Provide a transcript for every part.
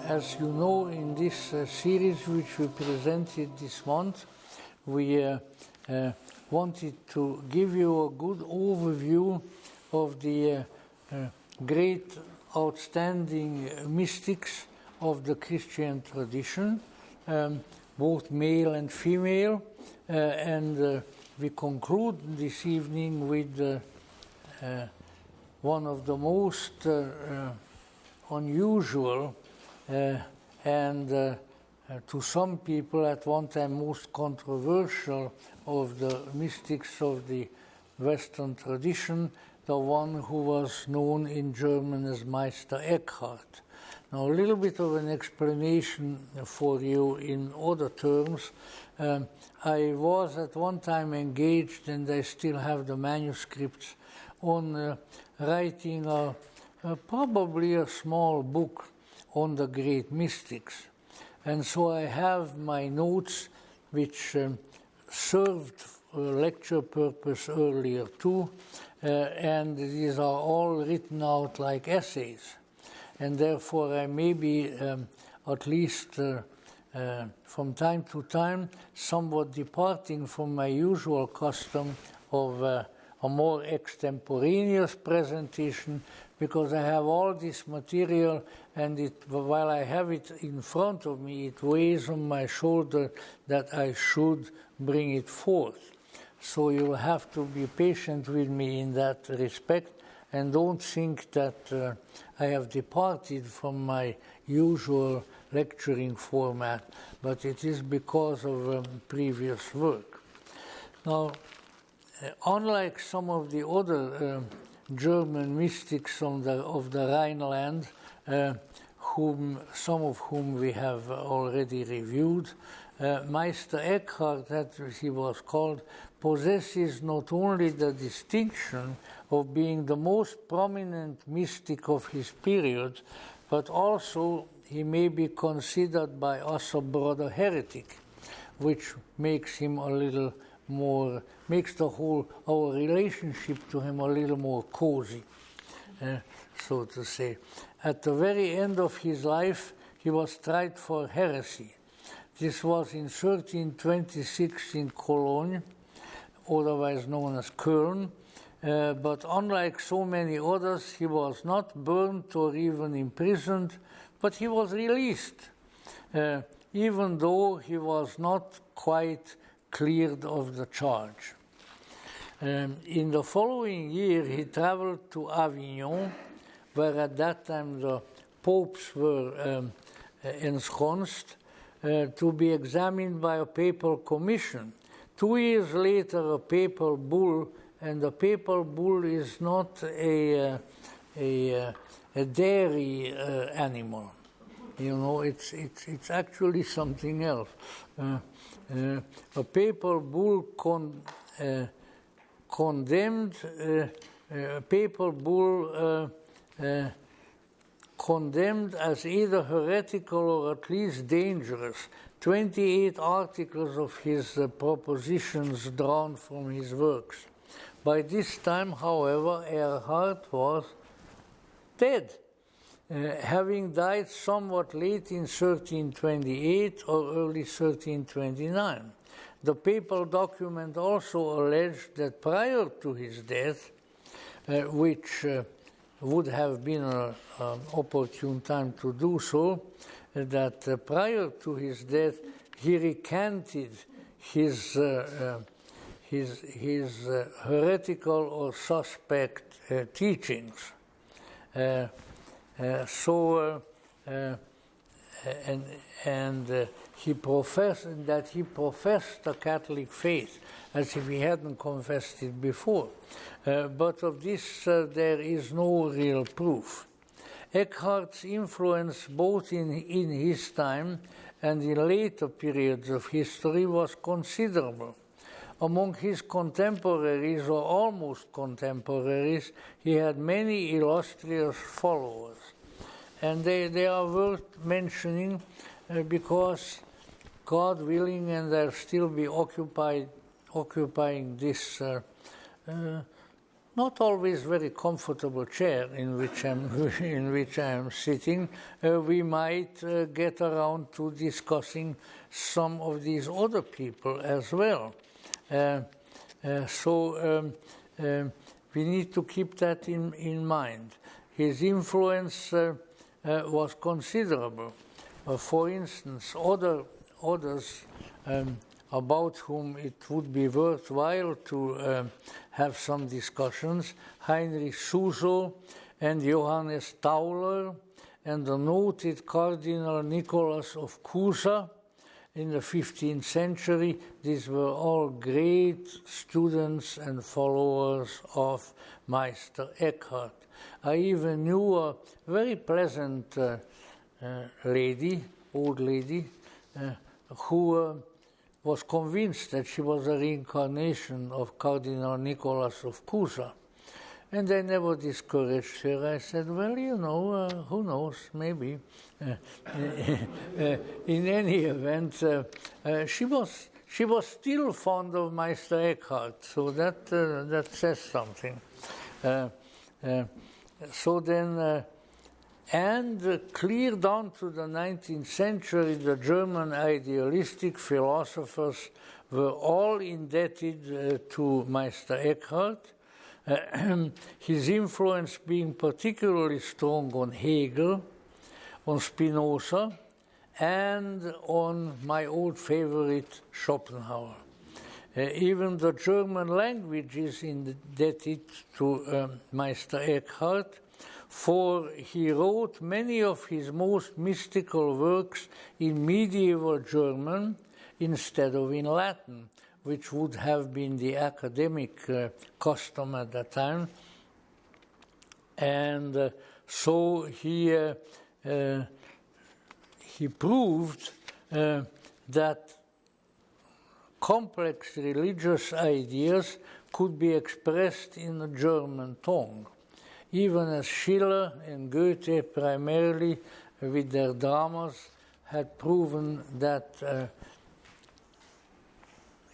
As you know, in this series which we presented this month, we wanted to give you a good overview of the great, outstanding mystics of the Christian tradition, both male and female, and we conclude this evening with one of the most unusual and to some people at one time most controversial of the mystics of the Western tradition, the one who was known in German as Meister Eckhart. Now, a little bit of an explanation for you in other terms. I was at one time engaged, and I still have the manuscripts, on writing probably a small book on the great mystics. And so I have my notes, which served lecture purpose earlier too, and these are all written out like essays. And therefore I may be, at least from time to time, somewhat departing from my usual custom of a more extemporaneous presentation, because I have all this material, and while I have it in front of me, it weighs on my shoulder that I should bring it forth. So you'll have to be patient with me in that respect, and don't think that I have departed from my usual lecturing format, but it is because of previous work. Now, unlike some of the other German mystics of the Rhineland, some of whom we have already reviewed, Meister Eckhart, as he was called, possesses not only the distinction of being the most prominent mystic of his period, but also he may be considered by us a brother heretic, which makes him a little more, makes the whole, our relationship to him a little more cozy, so to say. At the very end of his life, he was tried for heresy. This was in 1326 in Cologne, otherwise known as Köln, but unlike so many others, he was not burnt or even imprisoned, but he was released, even though he was not quite cleared of the charge. In the following year, he traveled to Avignon, where at that time the popes were ensconced, to be examined by a papal commission. 2 years later, a papal bull, and the papal bull is not a dairy animal. You know, it's actually something else. A papal bull condemned as either heretical or at least dangerous 28 articles of his propositions drawn from his works. By this time, however, Eckhart was dead, having died somewhat late in 1328 or early 1329. The papal document also alleged that prior to his death, which would have been an opportune time to do so, that prior to his death, he recanted his heretical or suspect teachings. He professed that he professed the Catholic faith, as if he hadn't confessed it before. But of this there is no real proof. Eckhart's influence both in his time and in later periods of history was considerable. Among his contemporaries, or almost contemporaries, he had many illustrious followers. And they are worth mentioning because, God willing, and they'll still be occupying this not not always very comfortable chair in which I'm sitting, we might get around to discussing some of these other people as well. So we need to keep that in mind. His influence was considerable. For instance, others about whom it would be worthwhile to have some discussions, Heinrich Suso and Johannes Tauler, and the noted Cardinal Nicholas of Cusa in the 15th century. These were all great students and followers of Meister Eckhart. I even knew a very pleasant old lady, who was convinced that she was a reincarnation of Cardinal Nicholas of Cusa. And I never discouraged her. I said, well, you know, who knows, maybe. In any event, she was still fond of Meister Eckhart, so that says something. So then, and clear down to the 19th century, the German idealistic philosophers were all indebted to Meister Eckhart, his influence being particularly strong on Hegel, on Spinoza, and on my old favorite Schopenhauer. Even the German language is indebted to Meister Eckhart, for he wrote many of his most mystical works in medieval German instead of in Latin, which would have been the academic custom at that time. And so he proved that complex religious ideas could be expressed in the German tongue, even as Schiller and Goethe primarily with their dramas had proven that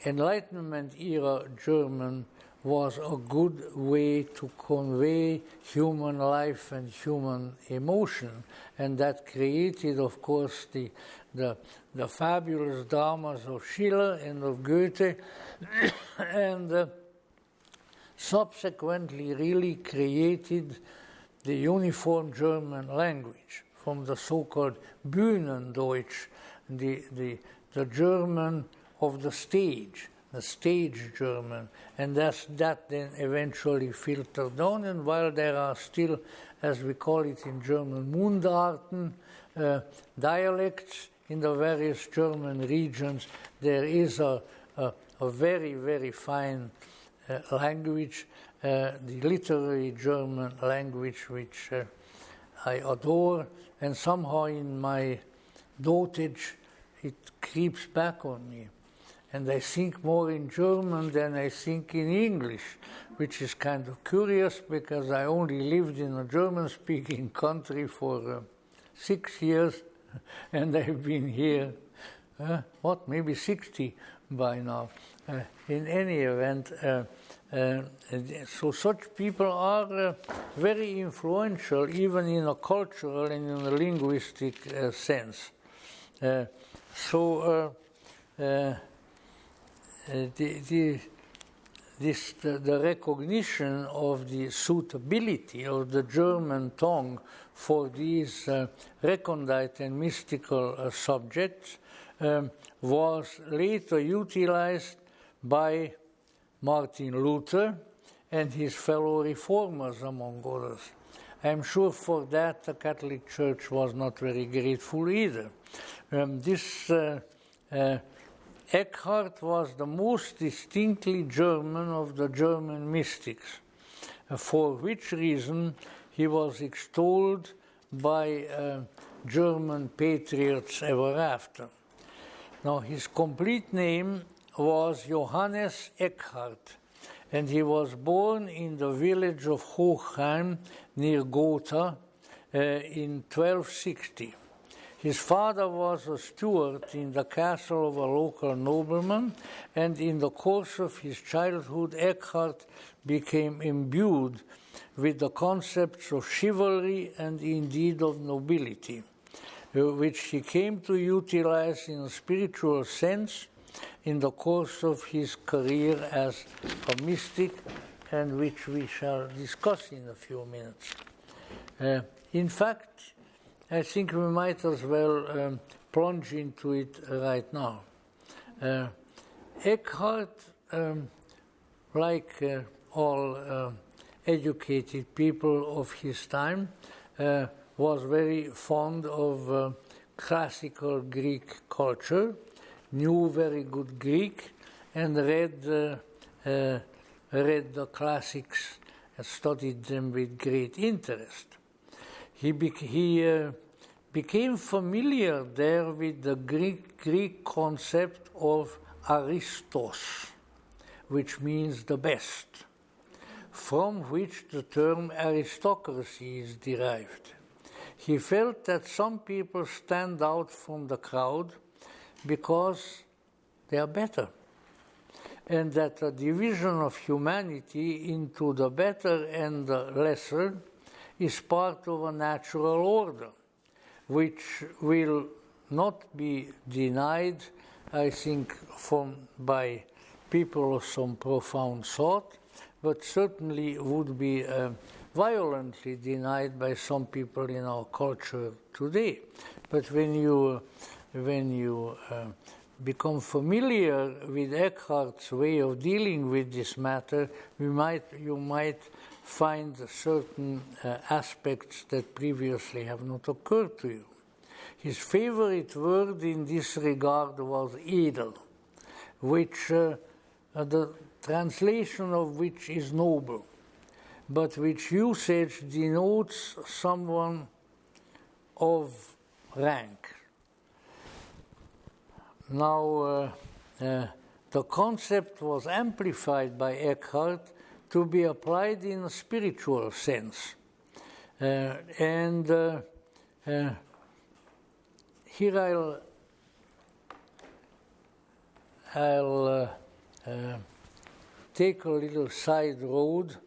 Enlightenment era German was a good way to convey human life and human emotion, and that created, of course, the fabulous dramas of Schiller and of Goethe, and subsequently really created the uniform German language from the so-called Bühnendeutsch, the German of the stage German, and that then eventually filtered down. And while there are still, as we call it in German, Mundarten, dialects in the various German regions, there is a very, very fine language, the literary German language, which I adore, and somehow in my dotage it creeps back on me. And I think more in German than I think in English, which is kind of curious because I only lived in a German-speaking country for 6 years, and I've been here, maybe 60 by now. In any event, so such people are very influential, even in a cultural and in a linguistic sense. The recognition of the suitability of the German tongue for these recondite and mystical subjects was later utilized by Martin Luther and his fellow reformers, among others. I'm sure for that the Catholic Church was not very grateful either. Eckhart was the most distinctly German of the German mystics, for which reason he was extolled by German patriots ever after. Now, his complete name was Johannes Eckhart, and he was born in the village of Hochheim near Gotha in 1260. His father was a steward in the castle of a local nobleman, and in the course of his childhood, Eckhart became imbued with the concepts of chivalry and indeed of nobility, which he came to utilize in a spiritual sense in the course of his career as a mystic, and which we shall discuss in a few minutes. In fact, I think we might as well plunge into it right now. Eckhart, like all educated people of his time, was very fond of classical Greek culture, knew very good Greek, and read the classics and studied them with great interest. He became familiar there with the Greek concept of Aristos, which means the best, from which the term aristocracy is derived. He felt that some people stand out from the crowd because they are better, and that a division of humanity into the better and the lesser is part of a natural order, which will not be denied, I think, by people of some profound thought, but certainly would be violently denied by some people in our culture today. But when you become familiar with Eckhart's way of dealing with this matter, you might find certain aspects that previously have not occurred to you. His favorite word in this regard was edel, which the translation of which is noble, but which usage denotes someone of rank. Now, the concept was amplified by Eckhart to be applied in a spiritual sense. And here I'll take a little side road,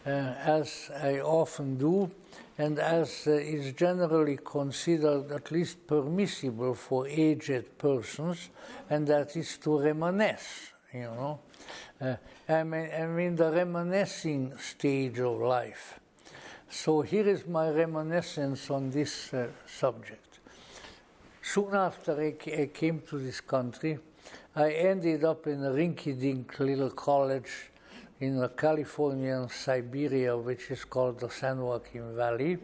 as I often do, and as is generally considered at least permissible for aged persons, and that is to reminisce, I'm in the reminiscing stage of life. So here is my reminiscence on this subject. Soon after I came to this country, I ended up in a rinky-dink little college in California, Siberia, which is called the San Joaquin Valley,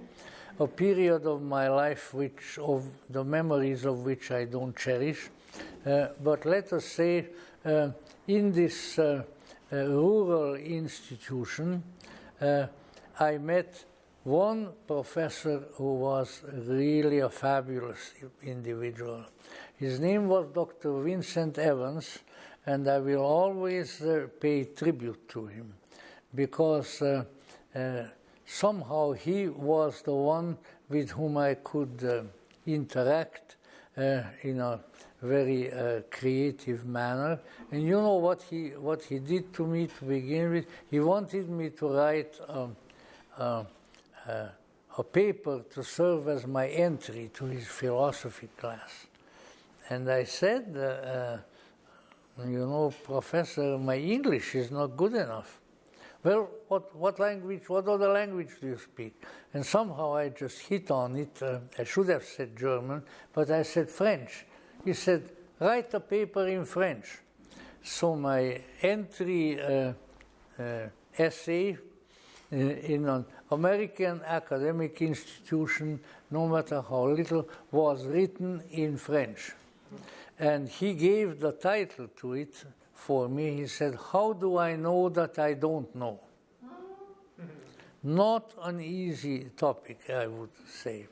a period of my life of the memories of which I don't cherish. But let us say, in this rural institution, I met one professor who was really a fabulous individual. His name was Dr. Vincent Evans, and I will always pay tribute to him, because somehow he was the one with whom I could interact in a very creative manner. And you know what he did to me to begin with? He wanted me to write a paper to serve as my entry to his philosophy class. And I said, Professor, my English is not good enough. Well, what other language do you speak? And somehow I just hit on it. I should have said German, but I said French. He said, write a paper in French. So my entry essay in an American academic institution, no matter how little, was written in French. And he gave the title to it for me. He said, "How do I know that I don't know?" Not an easy topic, I would say.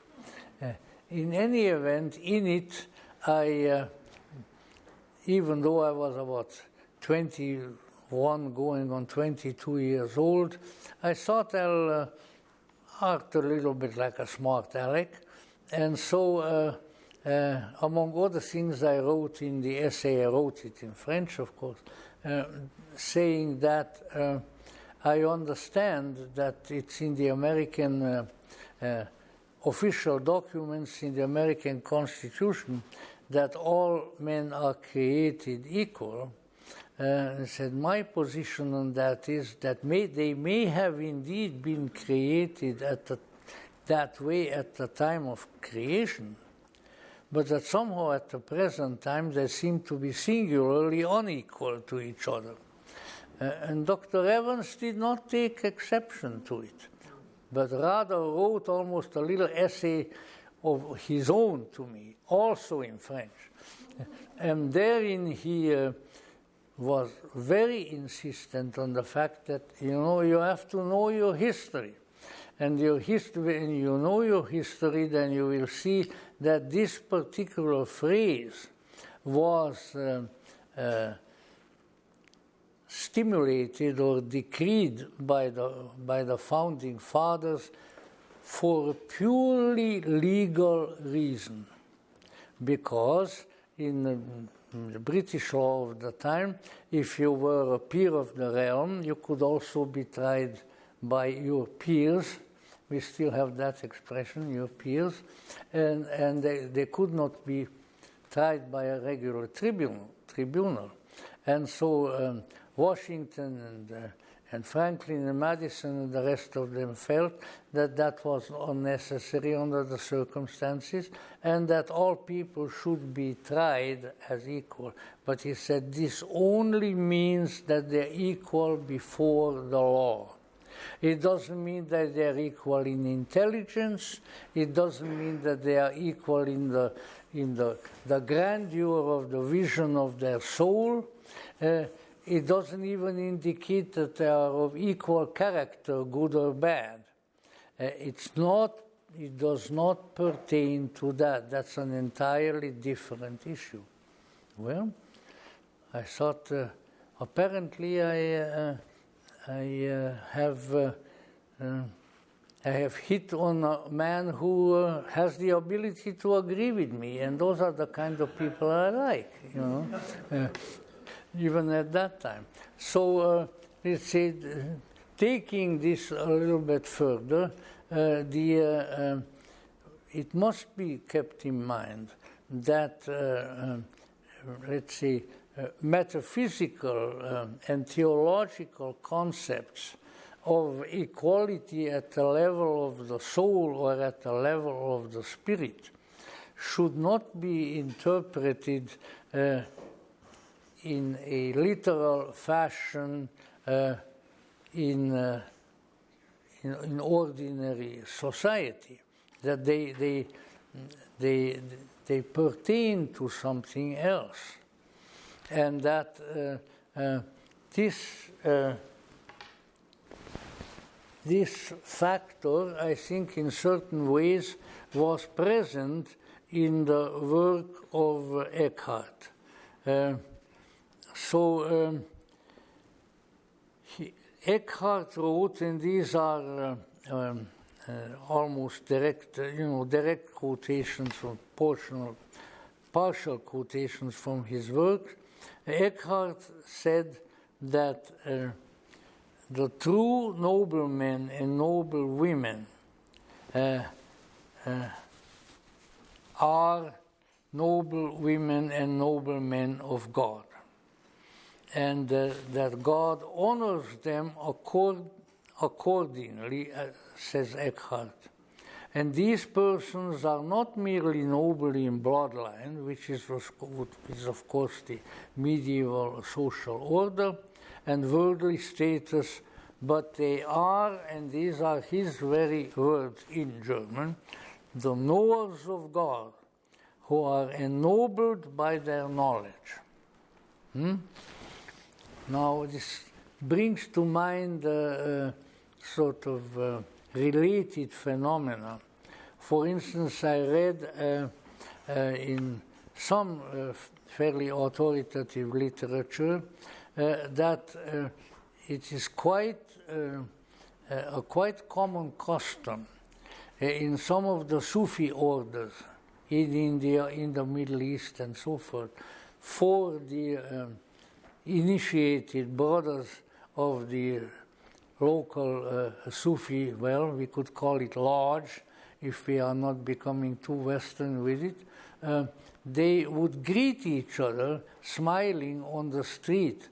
In any event, in it, even though I was about 21 going on 22 years old, I thought I'll act a little bit like a smart aleck. And so among other things I wrote in the essay, I wrote it in French, of course, saying that I understand that it's in the American official documents, in the American Constitution, that all men are created equal. I said my position on that is that they may have indeed been created that way at the time of creation, but that somehow at the present time they seem to be singularly unequal to each other. And Dr. Evans did not take exception to it, but rather wrote almost a little essay of his own to me, also in French. And therein he was very insistent on the fact that, you have to know your history. And your history, when you know your history, then you will see that this particular phrase was stimulated or decreed by the founding fathers for a purely legal reason, because in the British law of the time, if you were a peer of the realm, you could also be tried by your peers. We still have that expression, your peers, and they could not be tried by a regular tribunal. And so Washington and Franklin and Madison and the rest of them felt that that was unnecessary under the circumstances, and that all people should be tried as equal. But he said this only means that they're equal before the law. It doesn't mean that they're equal in intelligence. It doesn't mean that they are equal in the grandeur of the vision of their soul. It doesn't even indicate that they are of equal character, good or bad. It does not pertain to that. That's an entirely different issue. Well, I thought apparently I have hit on a man who has the ability to agree with me, and those are the kind of people I like, even at that time. So let's say, taking this a little bit further, it must be kept in mind that, let's say, metaphysical and theological concepts of equality at the level of the soul or at the level of the spirit should not be interpreted in a literal fashion in ordinary society, that they pertain to something else. And that this factor, I think, in certain ways, was present in the work of Eckhart. Eckhart wrote, and these are almost direct quotations from partial quotations from his work. Eckhart said that the true noblemen and noble women are noble women and noble men of God, and that God honors them accordingly, says Eckhart. And these persons are not merely noble in bloodline, which is of course the medieval social order and worldly status, but they are, and these are his very words in German, the knowers of God, who are ennobled by their knowledge. Now this brings to mind sort of related phenomena. For instance, I read in some fairly authoritative literature that it is a quite common custom in some of the Sufi orders in India, in the Middle East, and so forth. For the initiated brothers of the local Sufi, well, we could call it lodge, if we are not becoming too Western with it, they would greet each other smiling on the street.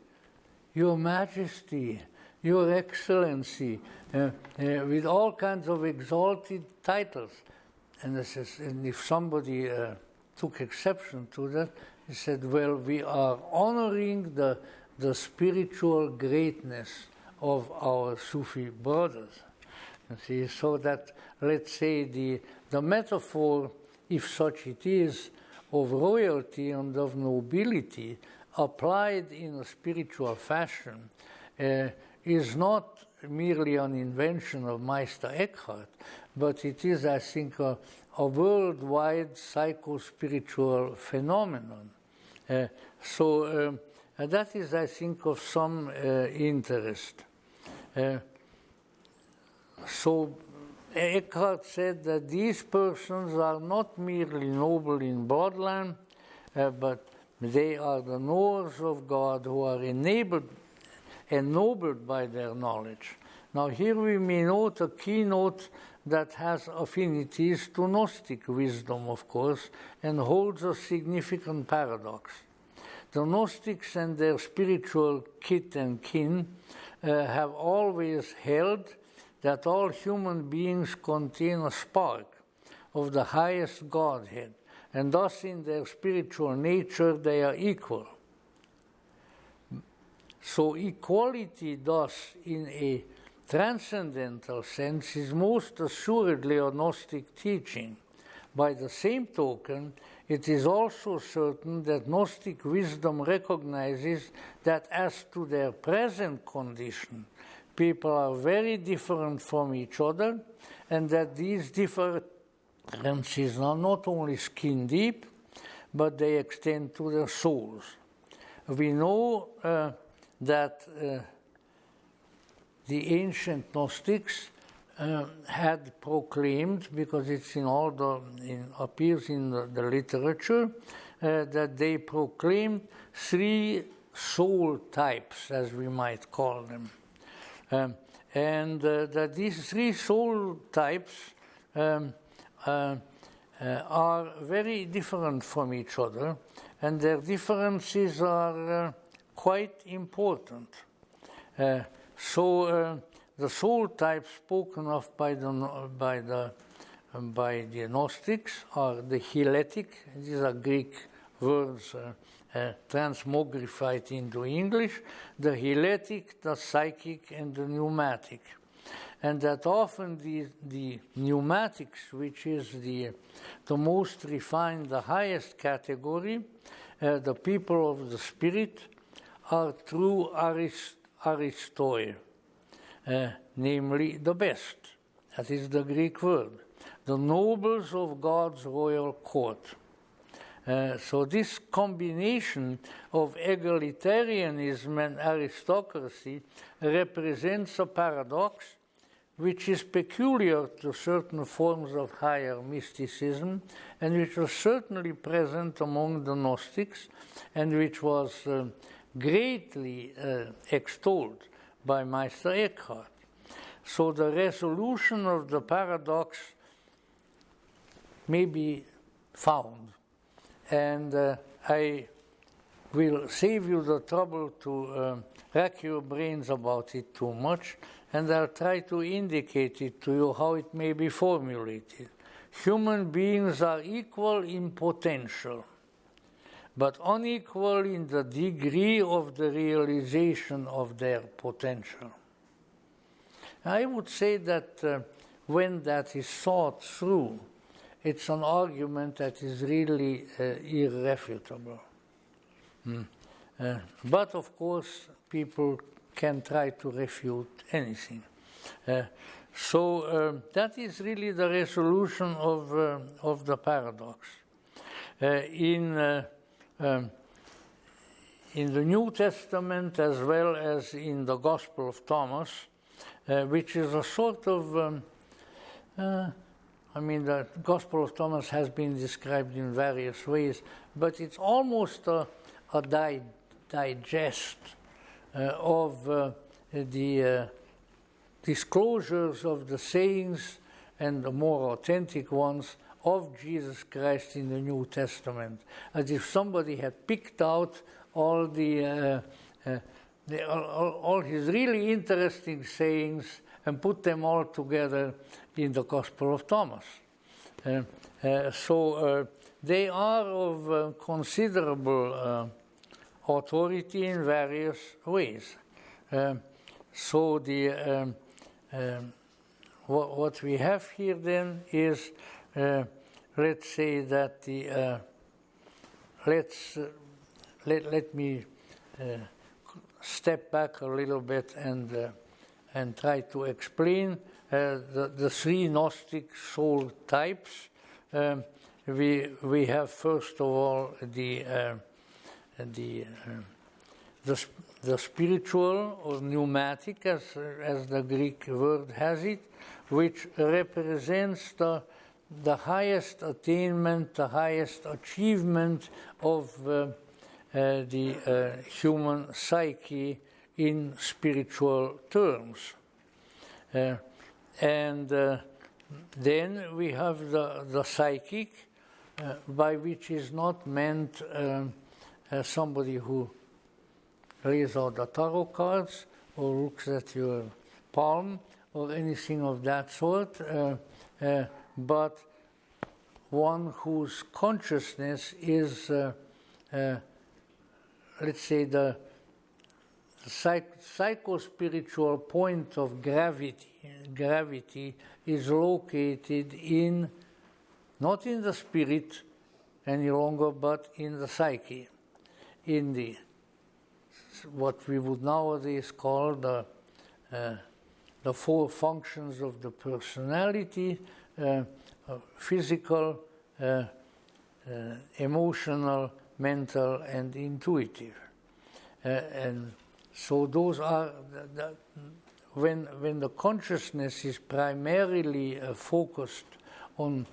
Your Majesty, Your Excellency, with all kinds of exalted titles. And if somebody took exception to that, he said, well, we are honoring the spiritual greatness of our Sufi brothers. You see, so that, let's say, the metaphor, if such it is, of royalty and of nobility applied in a spiritual fashion is not merely an invention of Meister Eckhart, but it is, I think, a worldwide psycho-spiritual phenomenon. So that is, I think, of some interest. So Eckhart said that these persons are not merely noble in bloodline, but they are the knowers of God who are ennobled by their knowledge. Now here we may note a keynote that has affinities to Gnostic wisdom, of course, and holds a significant paradox. The Gnostics and their spiritual kith and kin have always held that all human beings contain a spark of the highest Godhead, and thus in their spiritual nature they are equal. So equality thus in a transcendental sense is most assuredly a Gnostic teaching. By the same token, it is also certain that Gnostic wisdom recognizes that as to their present condition, people are very different from each other, and that these differences are not only skin deep, but they extend to their souls. We know that the ancient Gnostics had proclaimed, because it's in all appears in the literature, that they proclaimed three soul types, as we might call them. And that these three soul types are very different from each other, and their differences are quite important. So the soul types spoken of by the Gnostics are the Helletic. These are Greek words transmogrified into English, the Helletic, the Psychic, and the Pneumatic. And that often the Pneumatics, which is the most refined, the highest category, the people of the spirit, are true Aristoi, namely the best. That is the Greek word. The nobles of God's royal court. So this combination of egalitarianism and aristocracy represents a paradox which is peculiar to certain forms of higher mysticism, and which was certainly present among the Gnostics, and which was greatly extolled by Meister Eckhart. So the resolution of the paradox may be found. And I will save you the trouble to rack your brains about it too much, and I'll try to indicate it to you how it may be formulated. Human beings are equal in potential, but unequal in the degree of the realization of their potential. I would say that when that is thought through, it's an argument that is really irrefutable. But of course, people can try to refute anything. So that is really the resolution of the paradox. In the New Testament, as well as in the Gospel of Thomas, which is a sort of I mean, the Gospel of Thomas has been described in various ways, but it's almost a digest of the disclosures of the sayings and the more authentic ones of Jesus Christ in the New Testament, as if somebody had picked out all all his really interesting sayings and put them all together in the Gospel of Thomas. So they are of considerable authority in various ways. So what we have here then is, let's say that let me step back a little bit and try to explain the three Gnostic soul types. We have first of all the spiritual or pneumatic, as the Greek word has it, which represents the highest attainment, the highest achievement of the human psyche in spiritual terms. And then we have the psychic, by which is not meant somebody who lays out the tarot cards or looks at your palm or anything of that sort, but one whose consciousness is, let's say, the psycho-spiritual point of gravity is located in, not in the spirit any longer, but in the psyche, in the what we would nowadays call the four functions of the personality: physical, emotional, mental, and intuitive. And so those are when the consciousness is primarily focused on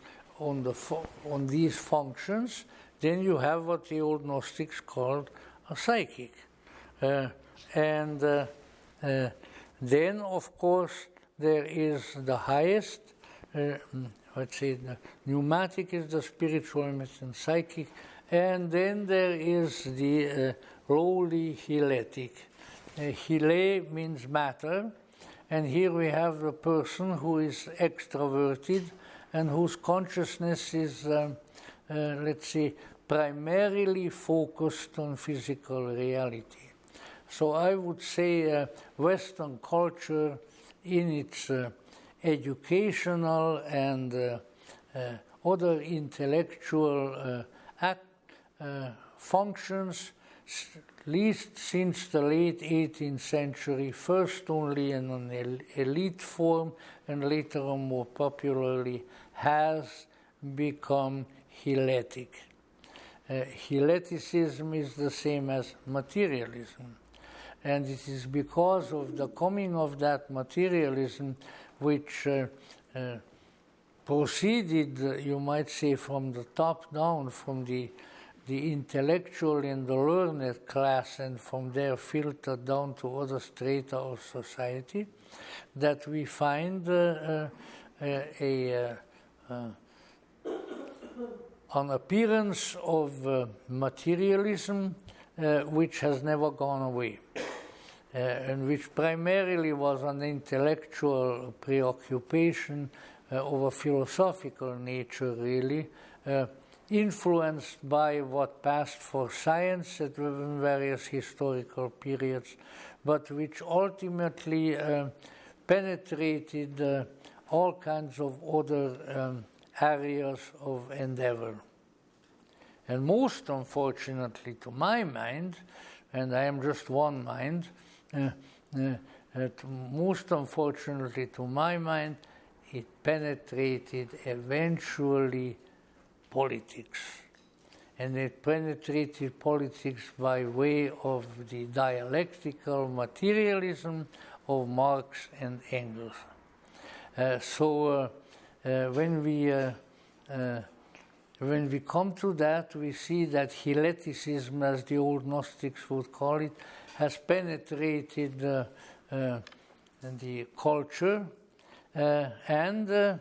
these functions, then you have what the old Gnostics called a psychic. And then, of course, there is the highest, let's say, the pneumatic is the spiritual and psychic, and then there is the lowly hyletic. Hyle means matter, and here we have a person who is extroverted and whose consciousness is, let's say, primarily focused on physical reality. So I would say Western culture in its educational and other intellectual functions, at least since the late 18th century, first only in an elite form and later on more popularly, has become hyletic. Hyleticism is the same as materialism. And it is because of the coming of that materialism which proceeded, you might say, from the top down, from the intellectual and the learned class, and from there filtered down to other strata of society, that we find an appearance of materialism which has never gone away. And which primarily was an intellectual preoccupation of a philosophical nature, really, influenced by what passed for science at various historical periods, but which ultimately penetrated all kinds of other areas of endeavor. And most unfortunately, to my mind, and I am just one mind, most unfortunately to my mind, it penetrated eventually politics. And it penetrated politics by way of the dialectical materialism of Marx and Engels. So when we come to that, we see that Heleticism, as the old Gnostics would call it, has penetrated the culture, and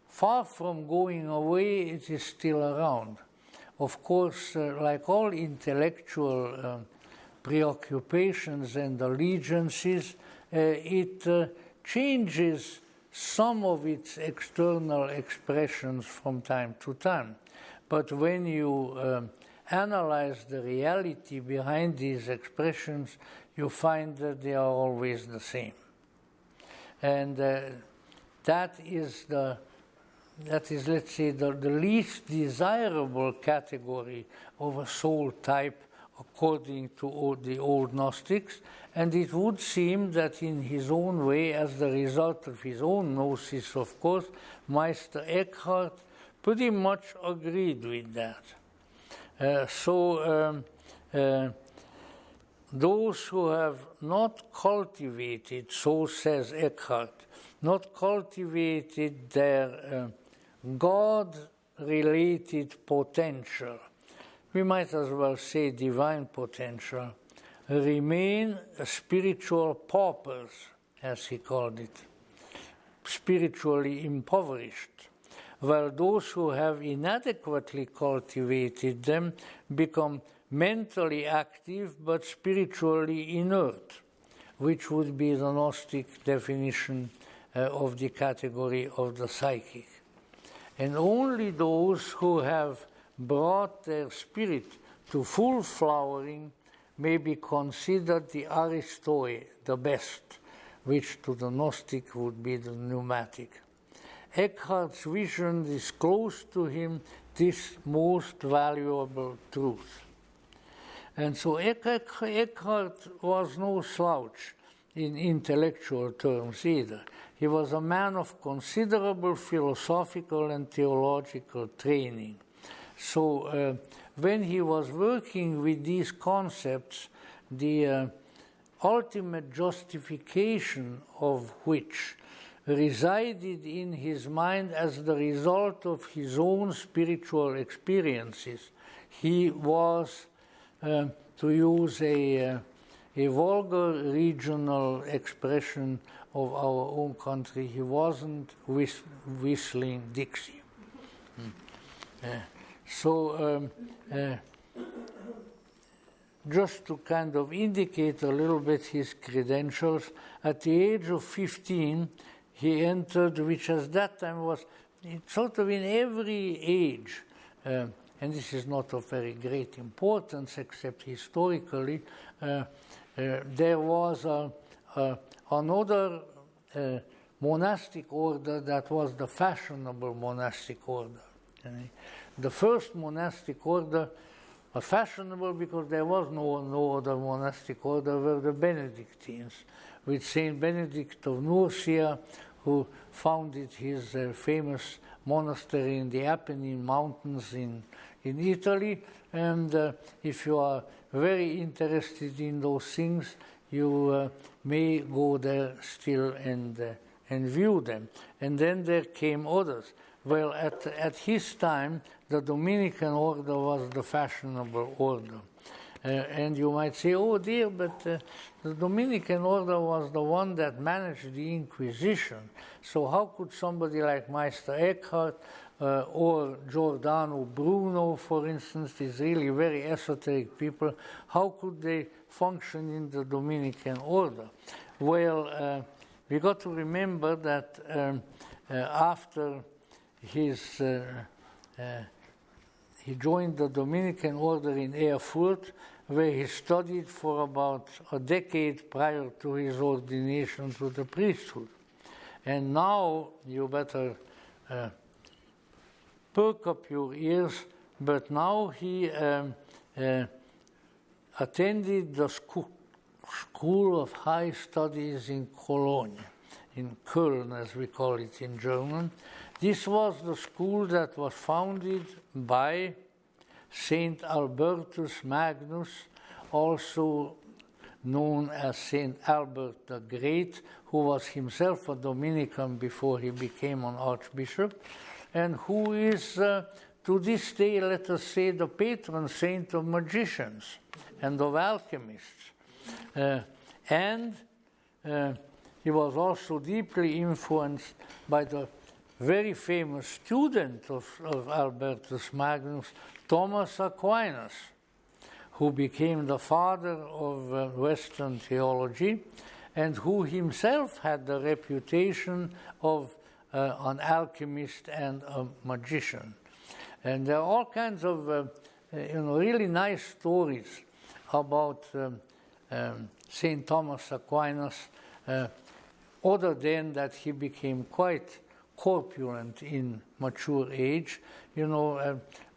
far from going away, it is still around. Of course, like all intellectual preoccupations and allegiances, it changes some of its external expressions from time to time. But when you analyze the reality behind these expressions, you find that they are always the same. And that is, let's say, the least desirable category of a soul type according to the old Gnostics, and it would seem that in his own way, as the result of his own gnosis, of course, Meister Eckhart pretty much agreed with that. Those who have not cultivated, so says Eckhart, not cultivated their God-related potential, we might as well say divine potential, remain spiritual paupers, as he called it, spiritually impoverished, while those who have inadequately cultivated them become mentally active but spiritually inert, which would be the Gnostic definition of the category of the psychic. And only those who have brought their spirit to full flowering may be considered the Aristoi, the best, which to the Gnostic would be the pneumatic. Eckhart's vision disclosed to him this most valuable truth. And so Eckhart was no slouch in intellectual terms either. He was a man of considerable philosophical and theological training. So when he was working with these concepts, the ultimate justification of which resided in his mind as the result of his own spiritual experiences, he was, to use a vulgar regional expression of our own country, he wasn't whistling Dixie. Just to kind of indicate a little bit his credentials, at the age of 15, he entered, which at that time was sort of in every age, and this is not of very great importance except historically, there was another monastic order that was the fashionable monastic order. The first monastic order was fashionable because there was no other monastic order, were the Benedictines, with Saint Benedict of Nursia, who founded his famous monastery in the Apennine Mountains in Italy. And if you are very interested in those things, you may go there still and view them. And then there came others. Well, at his time, the Dominican order was the fashionable order. And you might say, oh dear, but the Dominican order was the one that managed the Inquisition. So how could somebody like Meister Eckhart or Giordano Bruno, for instance, these really very esoteric people, how could they function in the Dominican order? Well, we got to remember that after he joined the Dominican order in Erfurt, where he studied for about a decade prior to his ordination to the priesthood. And now you better perk up your ears, but now he attended the School of High Studies in Cologne, in Köln, as we call it in German. This was the school that was founded by Saint Albertus Magnus, also known as Saint Albert the Great, who was himself a Dominican before he became an archbishop, and who is to this day, let us say, the patron saint of magicians and of alchemists. And he was also deeply influenced by the very famous student of Albertus Magnus, Thomas Aquinas, who became the father of Western theology, and who himself had the reputation of an alchemist and a magician. And there are all kinds of really nice stories about St. Thomas Aquinas, other than that he became quite corpulent in mature age.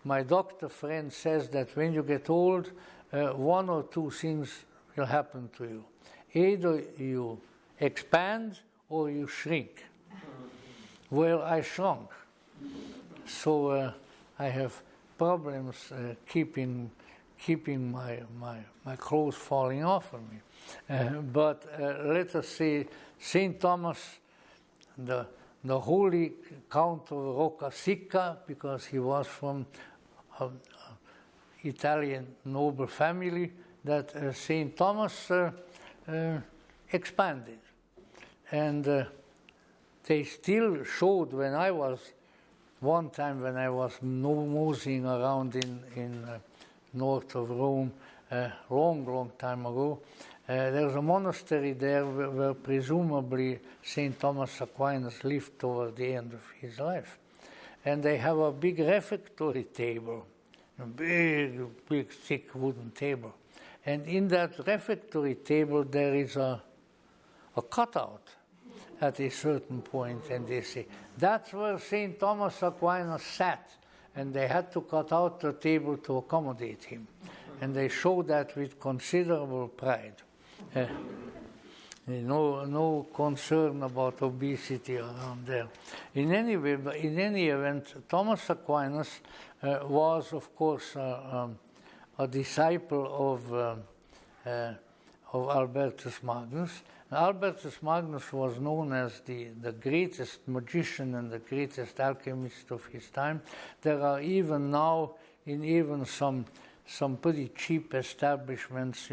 My doctor friend says that when you get old, one or two things will happen to you. Either you expand or you shrink. Well, I shrunk. So I have problems keeping my clothes falling off of me. But let us say St. Thomas, the holy Count of Roccasecca, because he was from Italian noble family, that St. Thomas expanded. And they still showed one time when I was moseying around in north of Rome, long time ago, there was a monastery there where presumably St. Thomas Aquinas lived toward the end of his life. And they have a big refectory table, a big thick wooden table. And in that refectory table there is a cutout at a certain point, and they say, that's where St. Thomas Aquinas sat, and they had to cut out the table to accommodate him. And they show that with considerable pride. No concern about obesity around there. In any event, Thomas Aquinas was, of course, a disciple of Albertus Magnus. Albertus Magnus was known as the greatest magician and the greatest alchemist of his time. There are even now, in even some pretty cheap establishments,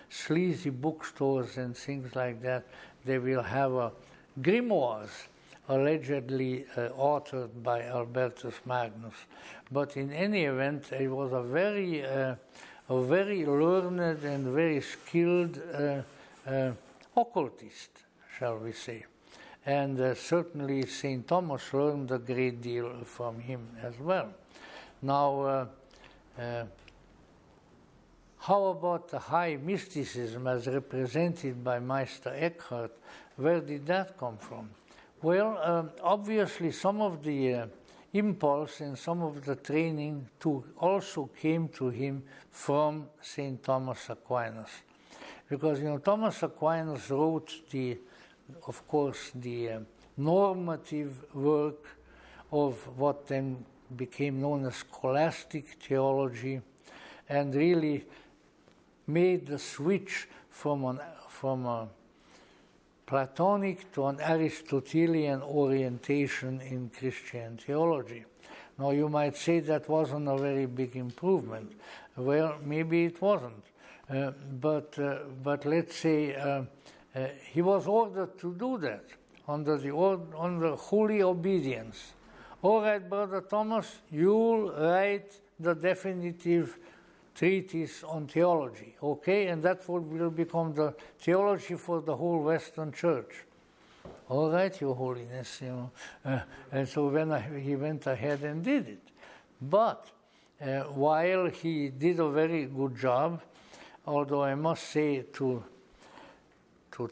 sleazy bookstores and things like that, they will have grimoires allegedly authored by Albertus Magnus. But in any event, he was a very learned and very skilled occultist, shall we say. And certainly St. Thomas learned a great deal from him as well. Now, how about the high mysticism as represented by Meister Eckhart? Where did that come from? Well, obviously some of the impulse and some of the training also came to him from St. Thomas Aquinas. Because, Thomas Aquinas wrote the normative work of what then became known as scholastic theology, and really made the switch from a Platonic to an Aristotelian orientation in Christian theology. Now you might say that wasn't a very big improvement. Well, maybe it wasn't. But let's say he was ordered to do that under holy obedience. All right, Brother Thomas, you'll write the definitive treatise on theology, okay? And that will become the theology for the whole Western Church. All right, Your Holiness, and so he went ahead and did it. But while he did a very good job, although I must say to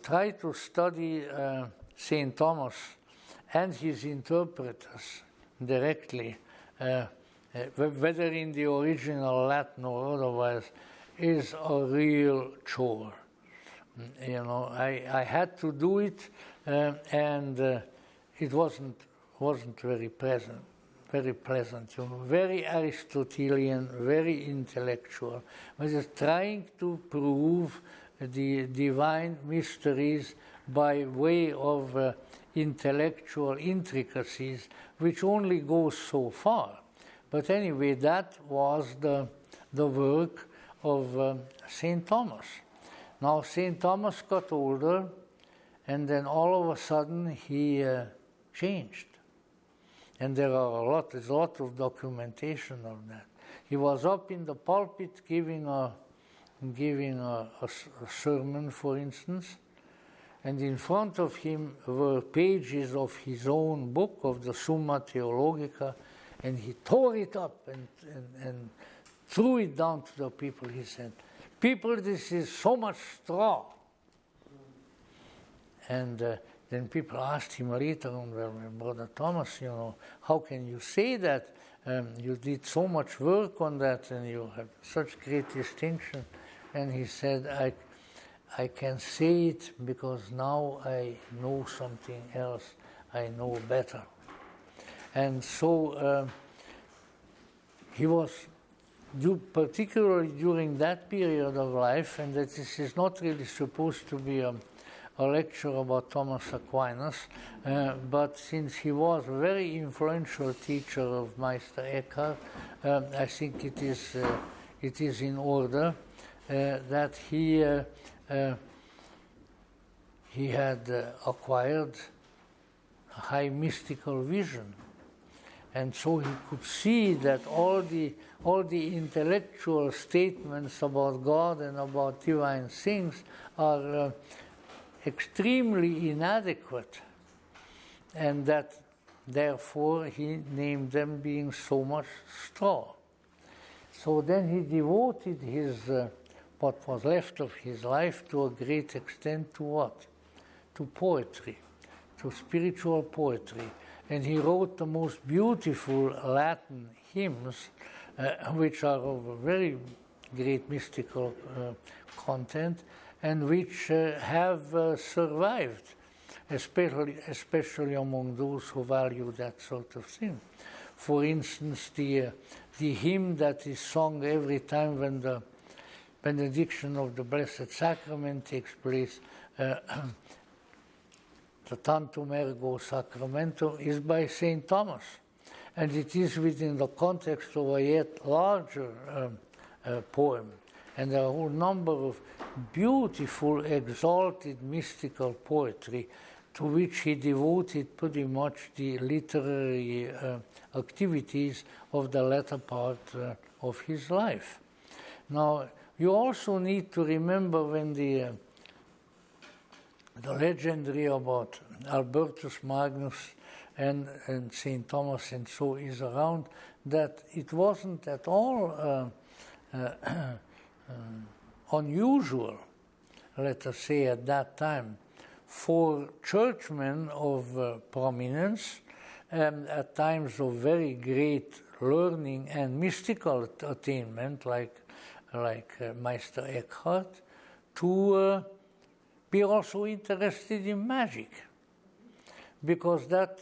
try to study St. Thomas and his interpreters directly, whether in the original Latin or otherwise, is a real chore. I had to do it, and it wasn't very pleasant. Very Aristotelian, very intellectual. I was just trying to prove the divine mysteries by way of intellectual intricacies, which only goes so far. But anyway, that was the work of St. Thomas. Now, St. Thomas got older, and then all of a sudden he changed. And there's a lot of documentation of that. He was up in the pulpit giving a sermon, for instance, and in front of him were pages of his own book, of the Summa Theologica, and he tore it up and threw it down to the people. He said, "People, this is so much straw." And then people asked him later on, "Well, Brother Thomas, how can you say that? You did so much work on that and you have such great distinction." And he said, I can say it because now I know something else. I know better. And so he was, particularly during that period of life, and that this is not really supposed to be a lecture about Thomas Aquinas, but since he was a very influential teacher of Meister Eckhart, I think it is in order that he had acquired a high mystical vision, and so he could see that all the intellectual statements about God and about divine things are extremely inadequate, and that therefore he named them being so much straw. So then he devoted his what was left of his life to a great extent to what? To poetry, to spiritual poetry. And he wrote the most beautiful Latin hymns, which are of a very great mystical content, and which have survived, especially among those who value that sort of thing. For instance, the hymn that is sung every time when the benediction of the Blessed Sacrament takes place, the Tantum Ergo Sacramentum, is by St. Thomas. And it is within the context of a yet larger poem. And there are a whole number of beautiful, exalted, mystical poetry to which he devoted pretty much the literary activities of the latter part of his life. Now, you also need to remember when the legendary about Albertus Magnus and St. Thomas and so is around, that it wasn't at all unusual, let us say at that time, for churchmen of prominence and at times of very great learning and mystical attainment, like Meister Eckhart, to be also interested in magic, because that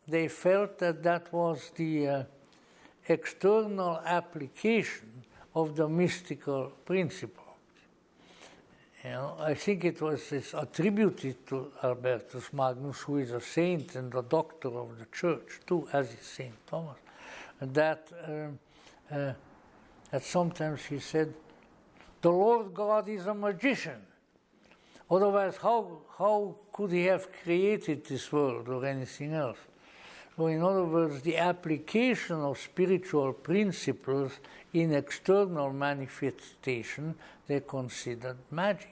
they felt that was the external application of the mystical principle. I think it's attributed to Albertus Magnus, who is a saint and a doctor of the church too, as is St. Thomas, that sometimes he said, "The Lord God is a magician. Otherwise, how could he have created this world or anything else?" So in other words, the application of spiritual principles in external manifestation, they considered magic.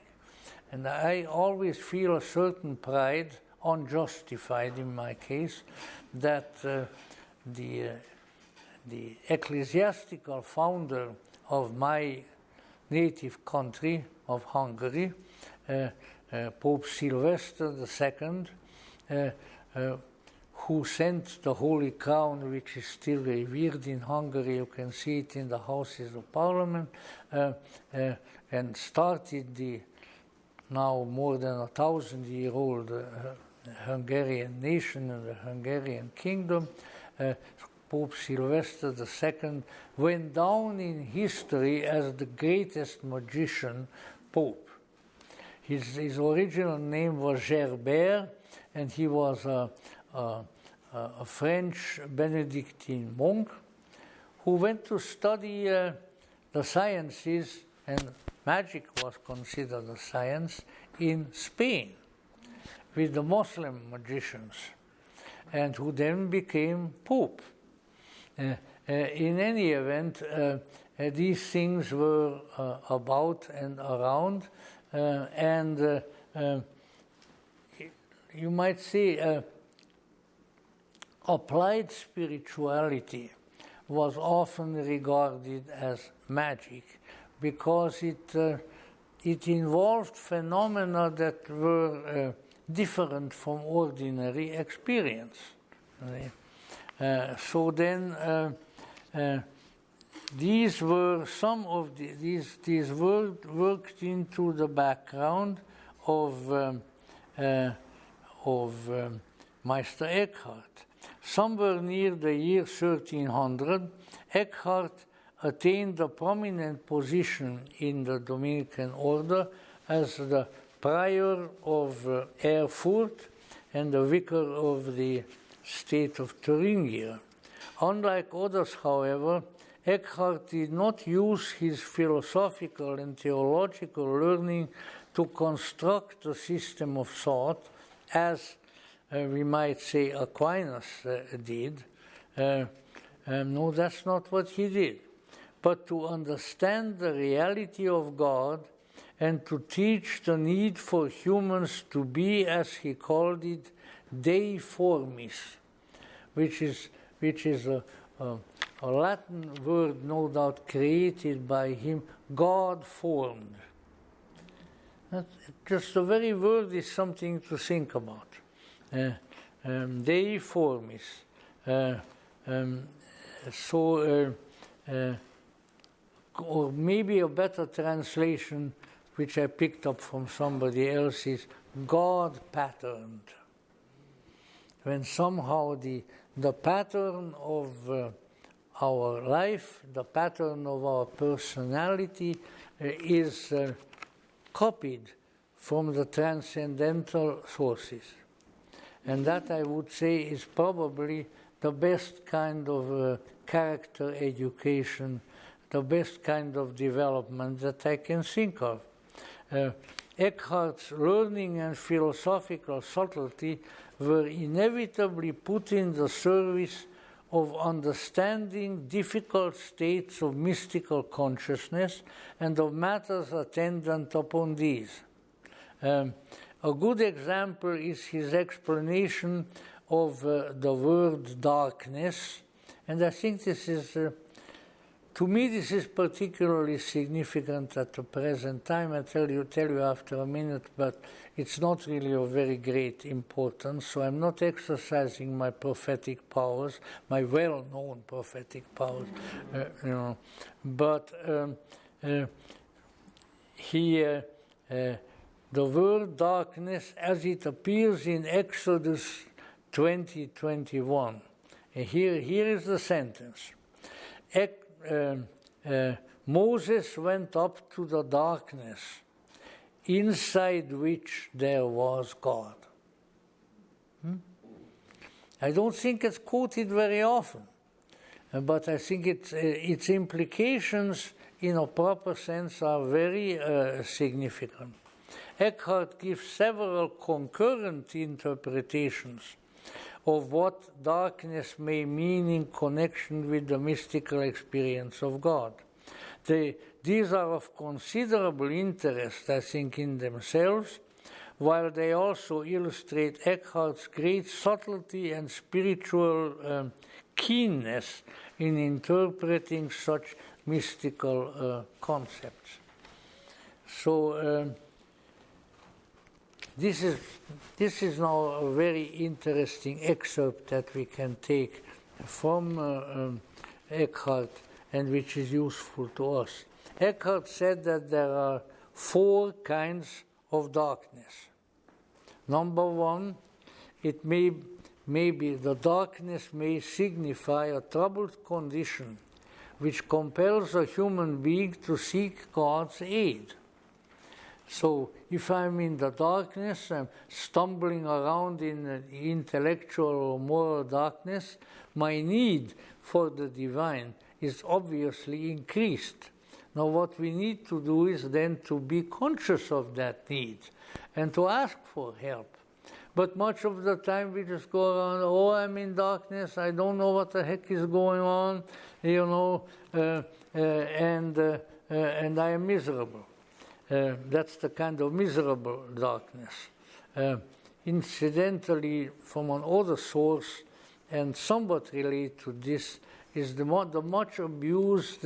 And I always feel a certain pride, unjustified in my case, that the ecclesiastical founder of my native country, of Hungary, Pope Sylvester II, who sent the Holy Crown, which is still revered in Hungary, you can see it in the Houses of Parliament, and started the now more than 1,000-year-old Hungarian nation and the Hungarian kingdom. Pope Sylvester II went down in history as the greatest magician pope. His original name was Gerbert, and he was a French Benedictine monk who went to study the sciences, and magic was considered a science, in Spain with the Muslim magicians, and who then became Pope. In any event, these things were about and around, and you might say applied spirituality was often regarded as magic because it involved phenomena that were different from ordinary experience. So then these were some of these worked into the background of Meister Eckhart. Somewhere near the year 1300, Eckhart attained a prominent position in the Dominican order as the prior of Erfurt and the vicar of the state of Thuringia. Unlike others, however, Eckhart did not use his philosophical and theological learning to construct a system of thought, as we might say Aquinas did. No, that's not what he did. But to understand the reality of God and to teach the need for humans to be, as he called it, deiformis, which is a Latin word, no doubt, created by him, God-formed. Just the very word is something to think about. Deiformis. Or maybe a better translation, which I picked up from somebody else, is God-patterned. When somehow the pattern of our life, the pattern of our personality is copied from the transcendental sources. And that, I would say, is probably the best kind of character education, the best kind of development that I can think of. Eckhart's learning and philosophical subtlety were inevitably put in the service of understanding difficult states of mystical consciousness and of matters attendant upon these. A good example is his explanation of the word darkness, and I think this is, to me, this is particularly significant at the present time. I'll tell you after a minute, but it's not really of very great importance, so I'm not exercising my prophetic powers, my well-known prophetic powers, but the word darkness, as it appears in Exodus 20:21. Here is the sentence. Moses went up to the darkness, inside which there was God. I don't think it's quoted very often, but I think its implications in a proper sense are very significant. Eckhart gives several concurrent interpretations of what darkness may mean in connection with the mystical experience of God. These are of considerable interest, I think, in themselves, while they also illustrate Eckhart's great subtlety and spiritual keenness in interpreting such mystical concepts. So this is now a very interesting excerpt that we can take from Eckhart and which is useful to us. Eckhart said that there are 4 kinds of darkness. Number 1, it may be the darkness may signify a troubled condition which compels a human being to seek God's aid. So if I'm in the darkness, I'm stumbling around in intellectual or moral darkness, my need for the divine is obviously increased. Now what we need to do is then to be conscious of that need and to ask for help. But much of the time we just go around, oh, I'm in darkness, I don't know what the heck is going on, and I am miserable. That's the kind of miserable darkness. Incidentally, from another source, and somewhat related to this, is the much abused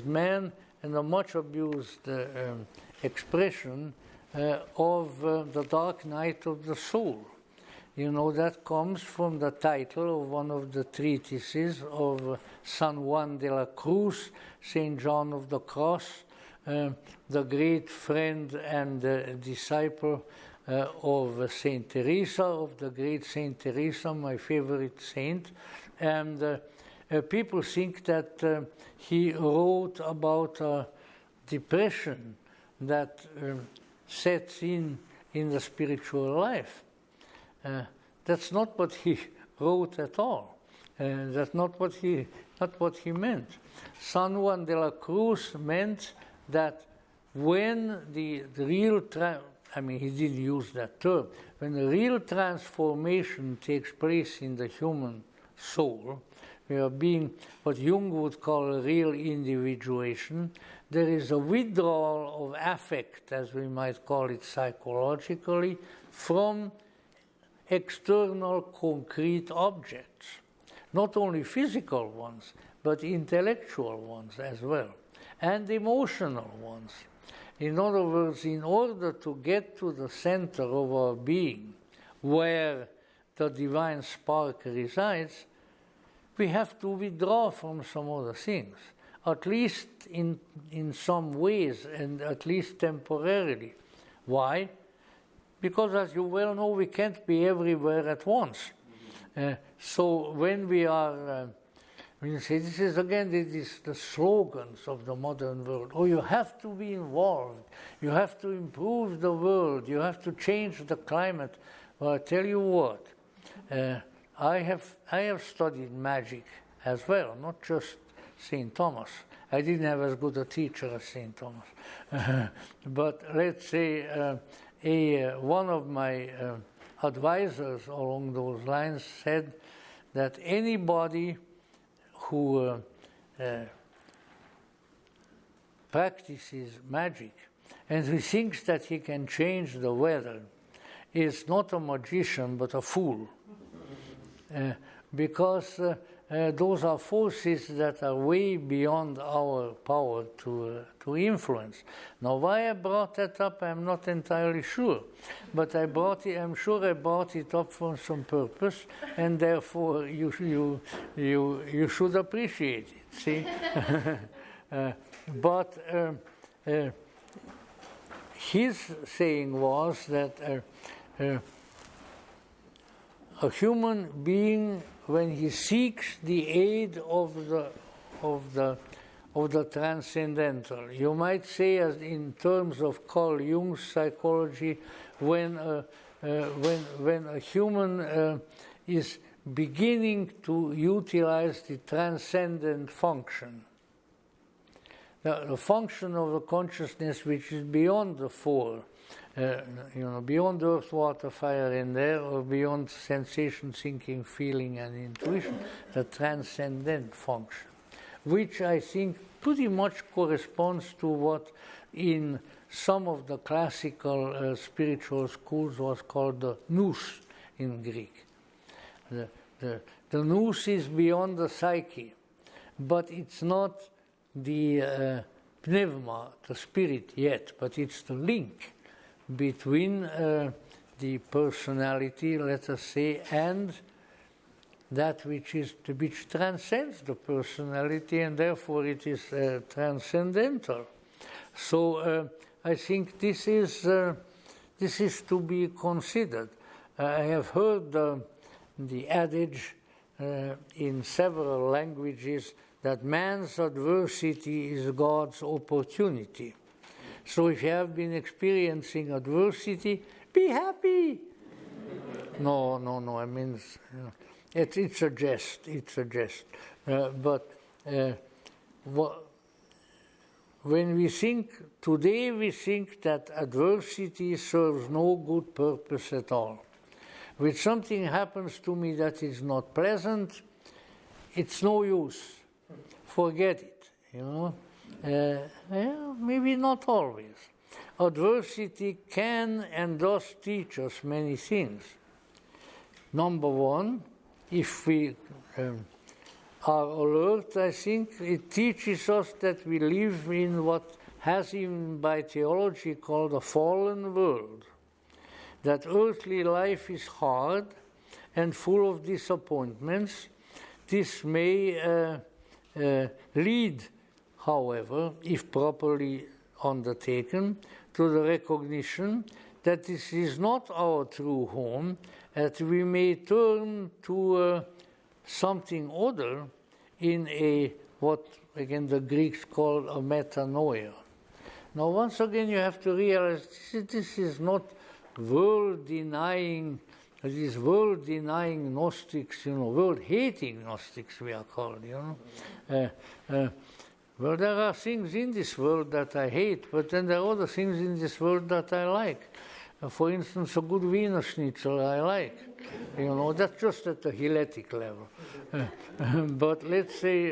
man and the much abused expression of the dark night of the soul. That comes from the title of one of the treatises of San Juan de la Cruz, St. John of the Cross, the great friend and disciple of Saint Teresa, of the great Saint Teresa, my favorite saint. And people think that he wrote about depression that sets in the spiritual life. That's not what he wrote at all. That's not what he meant. San Juan de la Cruz meant that when the real he didn't use that term. When the real transformation takes place in the human soul, we are being what Jung would call a real individuation. There is a withdrawal of affect, as we might call it psychologically, from external concrete objects, not only physical ones, but intellectual ones as well, and emotional ones. In other words, in order to get to the center of our being, where the divine spark resides, we have to withdraw from some other things, at least in some ways, and at least temporarily. Why? Because, as you well know, we can't be everywhere at once. So when we are, when you say, this is the slogans of the modern world. Oh, you have to be involved. You have to improve the world. You have to change the climate. Well, I tell you what, I have studied magic as well, not just St. Thomas. I didn't have as good a teacher as St. Thomas. But let's say one of my advisors along those lines said that anybody who practices magic and who thinks that he can change the weather is not a magician but a fool. Because those are forces that are way beyond our power to influence. Now, why I brought that up, I'm not entirely sure. But I'm sure I brought it up for some purpose, and therefore you should appreciate it, see? But his saying was that a human being, when he seeks the aid of the transcendental, you might say, as in terms of Carl Jung's psychology, when a human is beginning to utilize the transcendent function, the function of the consciousness which is beyond the four. Beyond earth, water, fire, and air, or beyond sensation, thinking, feeling, and intuition, the transcendent function, which I think pretty much corresponds to what in some of the classical spiritual schools was called the nous in Greek. The nous is beyond the psyche, but it's not the pneuma, the spirit yet, but it's the link between the personality, let us say, and that which transcends the personality, and therefore it is transcendental. So I think this is to be considered. I have heard the adage in several languages that man's adversity is God's opportunity. So if you have been experiencing adversity, be happy. No, I mean, it's a jest, when we think, today we think that adversity serves no good purpose at all. When something happens to me that is not pleasant, it's no use. Forget it, maybe not always. Adversity can and does teach us many things. Number one, if we are alert, I think it teaches us that we live in what has even by theology called a fallen world. That earthly life is hard and full of disappointments. This may lead, however, if properly undertaken, to the recognition that this is not our true home, that we may turn to something other in a, what again the Greeks call a metanoia. Now once again you have to realize this is not world-denying, these world-denying Gnostics, world-hating Gnostics we are called, well, there are things in this world that I hate, but then there are other things in this world that I like. For instance, a good Wiener Schnitzel I like. That's just at the heretic level. But let's say,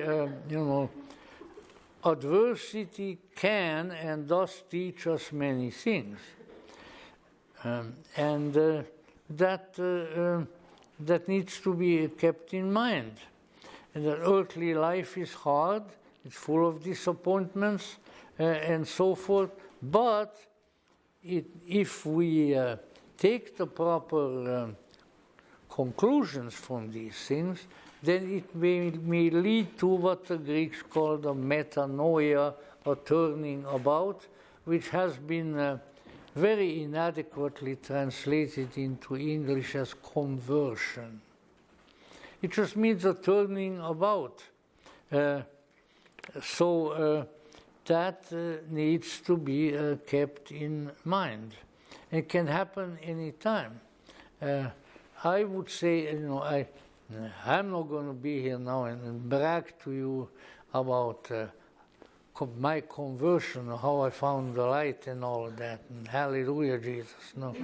adversity can and does teach us many things. That needs to be kept in mind. And that earthly life is hard, it's full of disappointments and so forth, but if we take the proper conclusions from these things, then it may lead to what the Greeks called a metanoia, a turning about, which has been very inadequately translated into English as conversion. It just means a turning about. So that needs to be kept in mind. It can happen any time. I would say, I'm not going to be here now and brag to you about my conversion, how I found the light and all of that, and hallelujah, Jesus. No,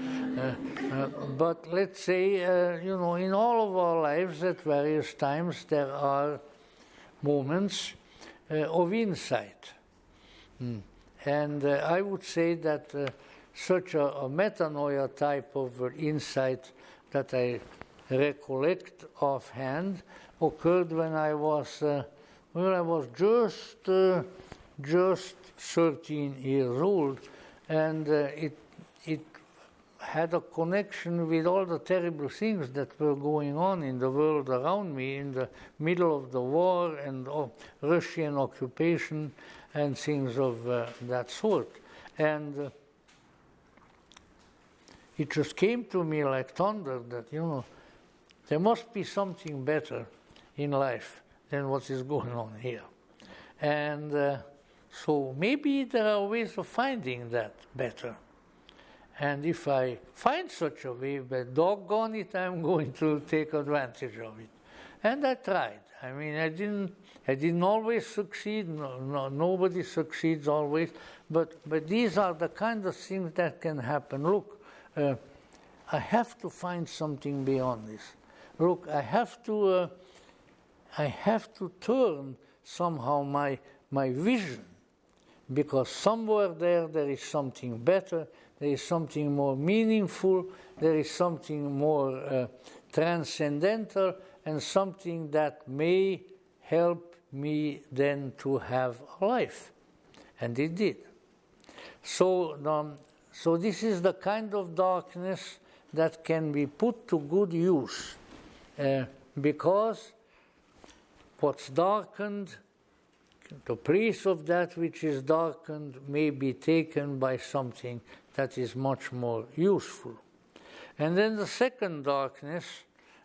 but let's say, in all of our lives at various times there are moments of insight. And I would say that such a metanoia type of insight that I recollect offhand occurred when I was just 13 years old, and it had a connection with all the terrible things that were going on in the world around me in the middle of the war and Russian occupation and things of that sort. And it just came to me like thunder that, there must be something better in life than what is going on here. And so maybe there are ways of finding that better. And if I find such a way, but doggone it, I'm going to take advantage of it. And I tried. I mean, I didn't always succeed. Nobody succeeds always. But these are the kind of things that can happen. Look, I have to find something beyond this. Look, I have to turn somehow my vision, because somewhere there is something better, there is something more meaningful, there is something more transcendental, and something that may help me then to have a life. And it did. So this is the kind of darkness that can be put to good use, because what's darkened, the place of that which is darkened may be taken by something that is much more useful. And then the second darkness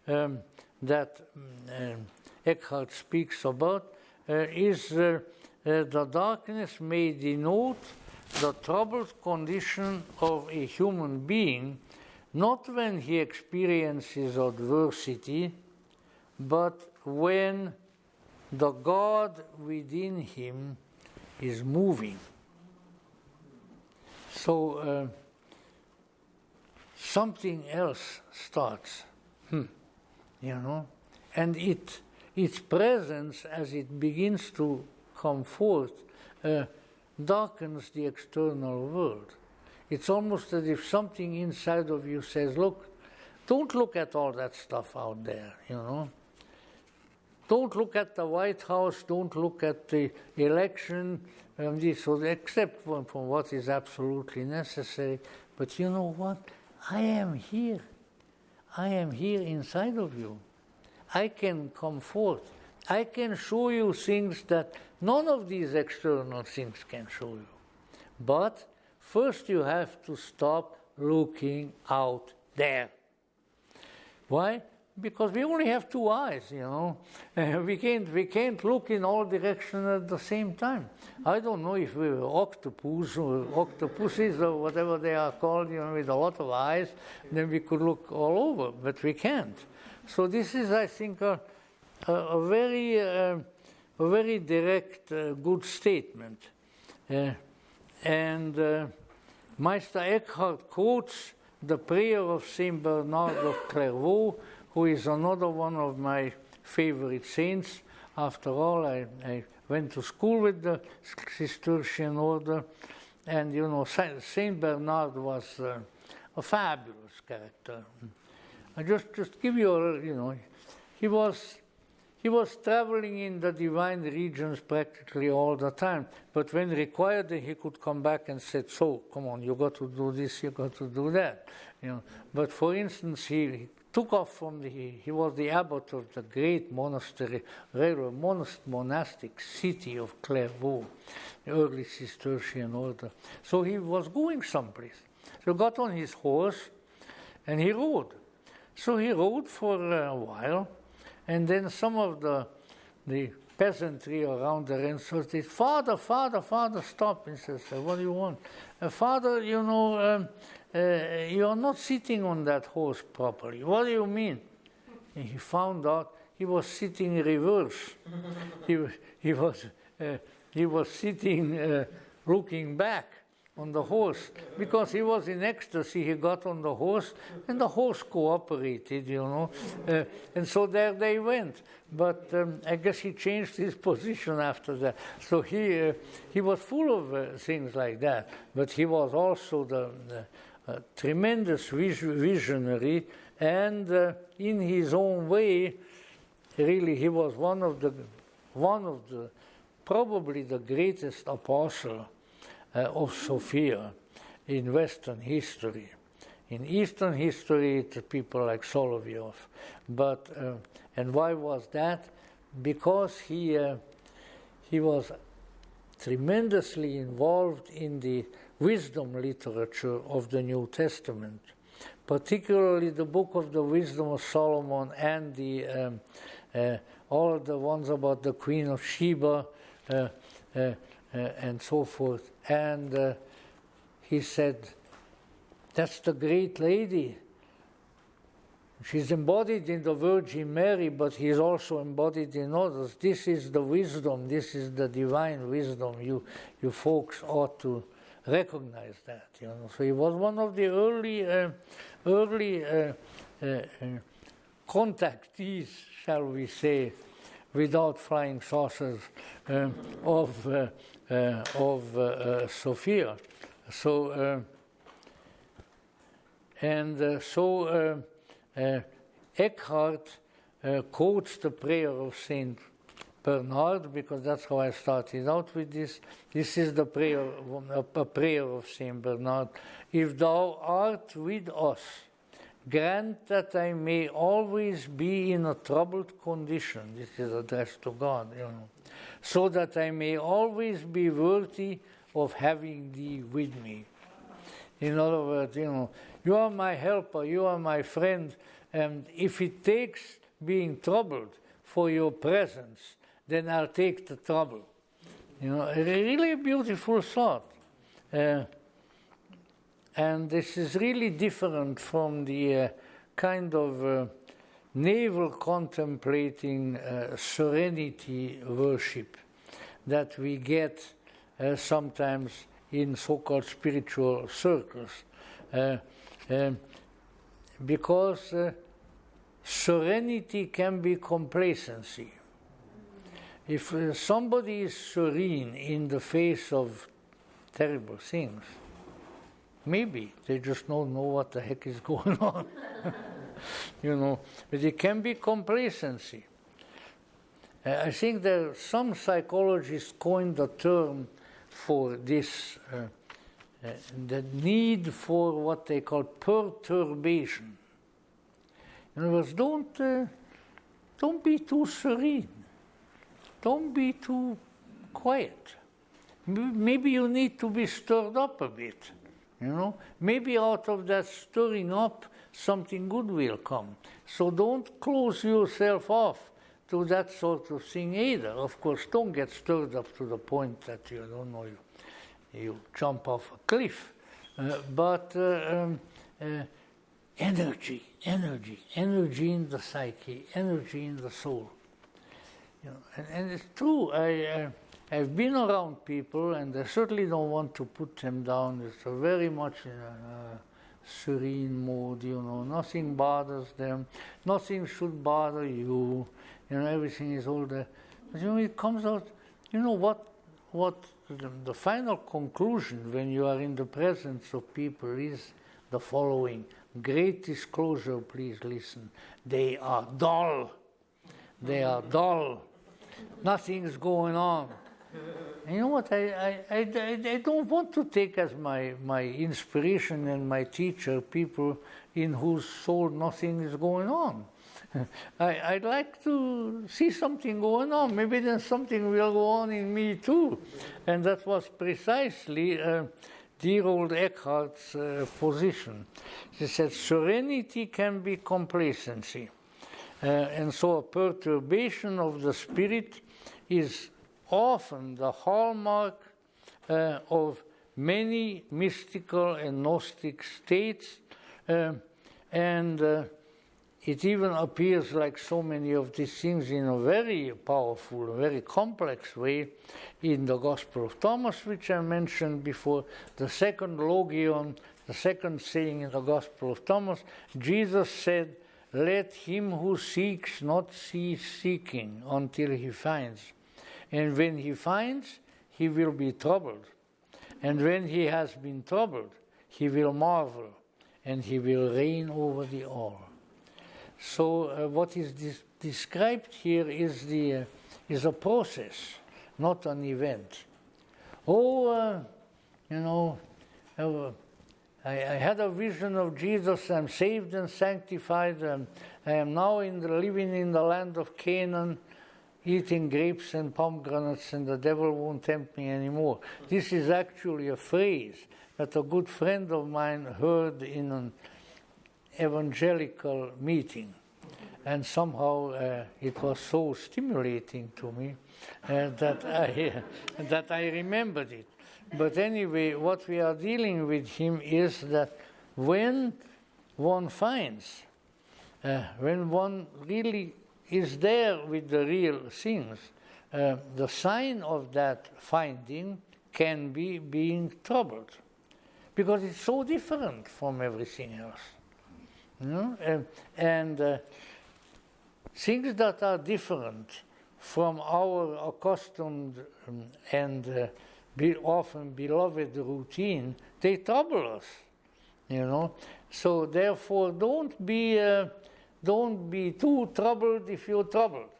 that Eckhart speaks about the darkness may denote the troubled condition of a human being, not when he experiences adversity, but when the God within him is moving. So something else starts, and its presence, as it begins to come forth, darkens the external world. It's almost as if something inside of you says, look, don't look at all that stuff out there, Don't look at the White House, don't look at the election, except from what is absolutely necessary. But you know what? I am here. I am here inside of you. I can come forth. I can show you things that none of these external things can show you. But first you have to stop looking out there. Why? Because we only have two eyes, We can't look in all directions at the same time. I don't know if we were octopuses or whatever they are called, with a lot of eyes, then we could look all over, but we can't. So this is, I think, a very direct, good statement. Meister Eckhart quotes the prayer of Saint Bernard of Clairvaux, who is another one of my favorite saints. After all, I went to school with the Cistercian order, and Saint Bernard was a fabulous character. I just give you he was traveling in the divine regions practically all the time, but when required, he could come back and say, so, come on, you got to do this, you got to do that. But for instance, he took off from he was the abbot of the great monastery, monastic city of Clairvaux, the early Cistercian order. So he was going someplace. So he got on his horse and he rode. So he rode for a while, and then some of the peasantry around the ransom said, Father, stop. He says, what do you want? Father, you are not sitting on that horse properly. What do you mean? And he found out he was sitting in reverse. He was sitting looking back on the horse. Because he was in ecstasy, he got on the horse, and the horse cooperated, and so there they went. But I guess he changed his position after that. So he was full of things like that. But he was also the tremendous visionary, and in his own way, really, he was one of the probably the greatest apostle of Sophia in Western history. In Eastern history, it's people like Solovyov. But and why was that? Because he was tremendously involved in the wisdom literature of the New Testament, particularly the book of the Wisdom of Solomon and the all the ones about the Queen of Sheba and so forth. And he said, that's the great lady. She's embodied in the Virgin Mary, but he's also embodied in others. This is the wisdom. This is the divine wisdom. You folks ought to recognize that. So he was one of the early contactees, shall we say, without flying saucers, of Sophia. So Eckhart quotes the prayer of Saint Bernard, because that's how I started out with this. This is the prayer, a prayer of Saint Bernard. If thou art with us, grant that I may always be in a troubled condition. This is addressed to God, so that I may always be worthy of having thee with me. In other words, you are my helper, you are my friend, and if it takes being troubled for your presence then I'll take the trouble. You know, really a beautiful thought. And this is really different from the kind of navel contemplating serenity worship that we get sometimes in so-called spiritual circles. Because serenity can be complacency. If somebody is serene in the face of terrible things, maybe they just don't know what the heck is going on. You know, but it can be complacency. I think that some psychologists coined the term for this, the need for what they call perturbation. In other words, don't be too serene. Don't be too quiet. Maybe you need to be stirred up a bit. You know, maybe out of that stirring up, something good will come. So don't close yourself off to that sort of thing either. Of course, don't get stirred up to the point that you don't know you jump off a cliff. But energy in the psyche, energy in the soul. You know, and it's true. I've been around people, and I certainly don't want to put them down. It's very much in a serene mode, you know. Nothing bothers them. Nothing should bother you. You know, everything is all there. But you know, it comes out, you know what the final conclusion when you are in the presence of people is the following. Great disclosure, please listen. They are dull. They are dull. Nothing's going on. And you know what? I don't want to take as my inspiration and my teacher people in whose soul nothing is going on. I'd like to see something going on. Maybe then something will go on in me too. And that was precisely dear old Eckhart's position. He said, serenity can be complacency. And so a perturbation of the spirit is often the hallmark of many mystical and Gnostic states, and it even appears like so many of these things in a very powerful, very complex way in the Gospel of Thomas, which I mentioned before, the second logion, the second saying in the Gospel of Thomas. Jesus said, "Let him who seeks not cease seeking until he finds. And when he finds, he will be troubled. And when he has been troubled, he will marvel, and he will reign over the all." So what is described here is a process, not an event. You know, I had a vision of Jesus. I'm saved and sanctified. I am now living in the land of Canaan, eating grapes and pomegranates, and the devil won't tempt me anymore. This is actually a phrase that a good friend of mine heard in an evangelical meeting. And somehow it was so stimulating to me that I remembered it. But anyway, what we are dealing with him is that when one finds, when one really is there with the real things, the sign of that finding can be being troubled, because it's so different from everything else. You know? And things that are different from our accustomed and often beloved routine, they trouble us. You know, so therefore, don't be too troubled if you're troubled,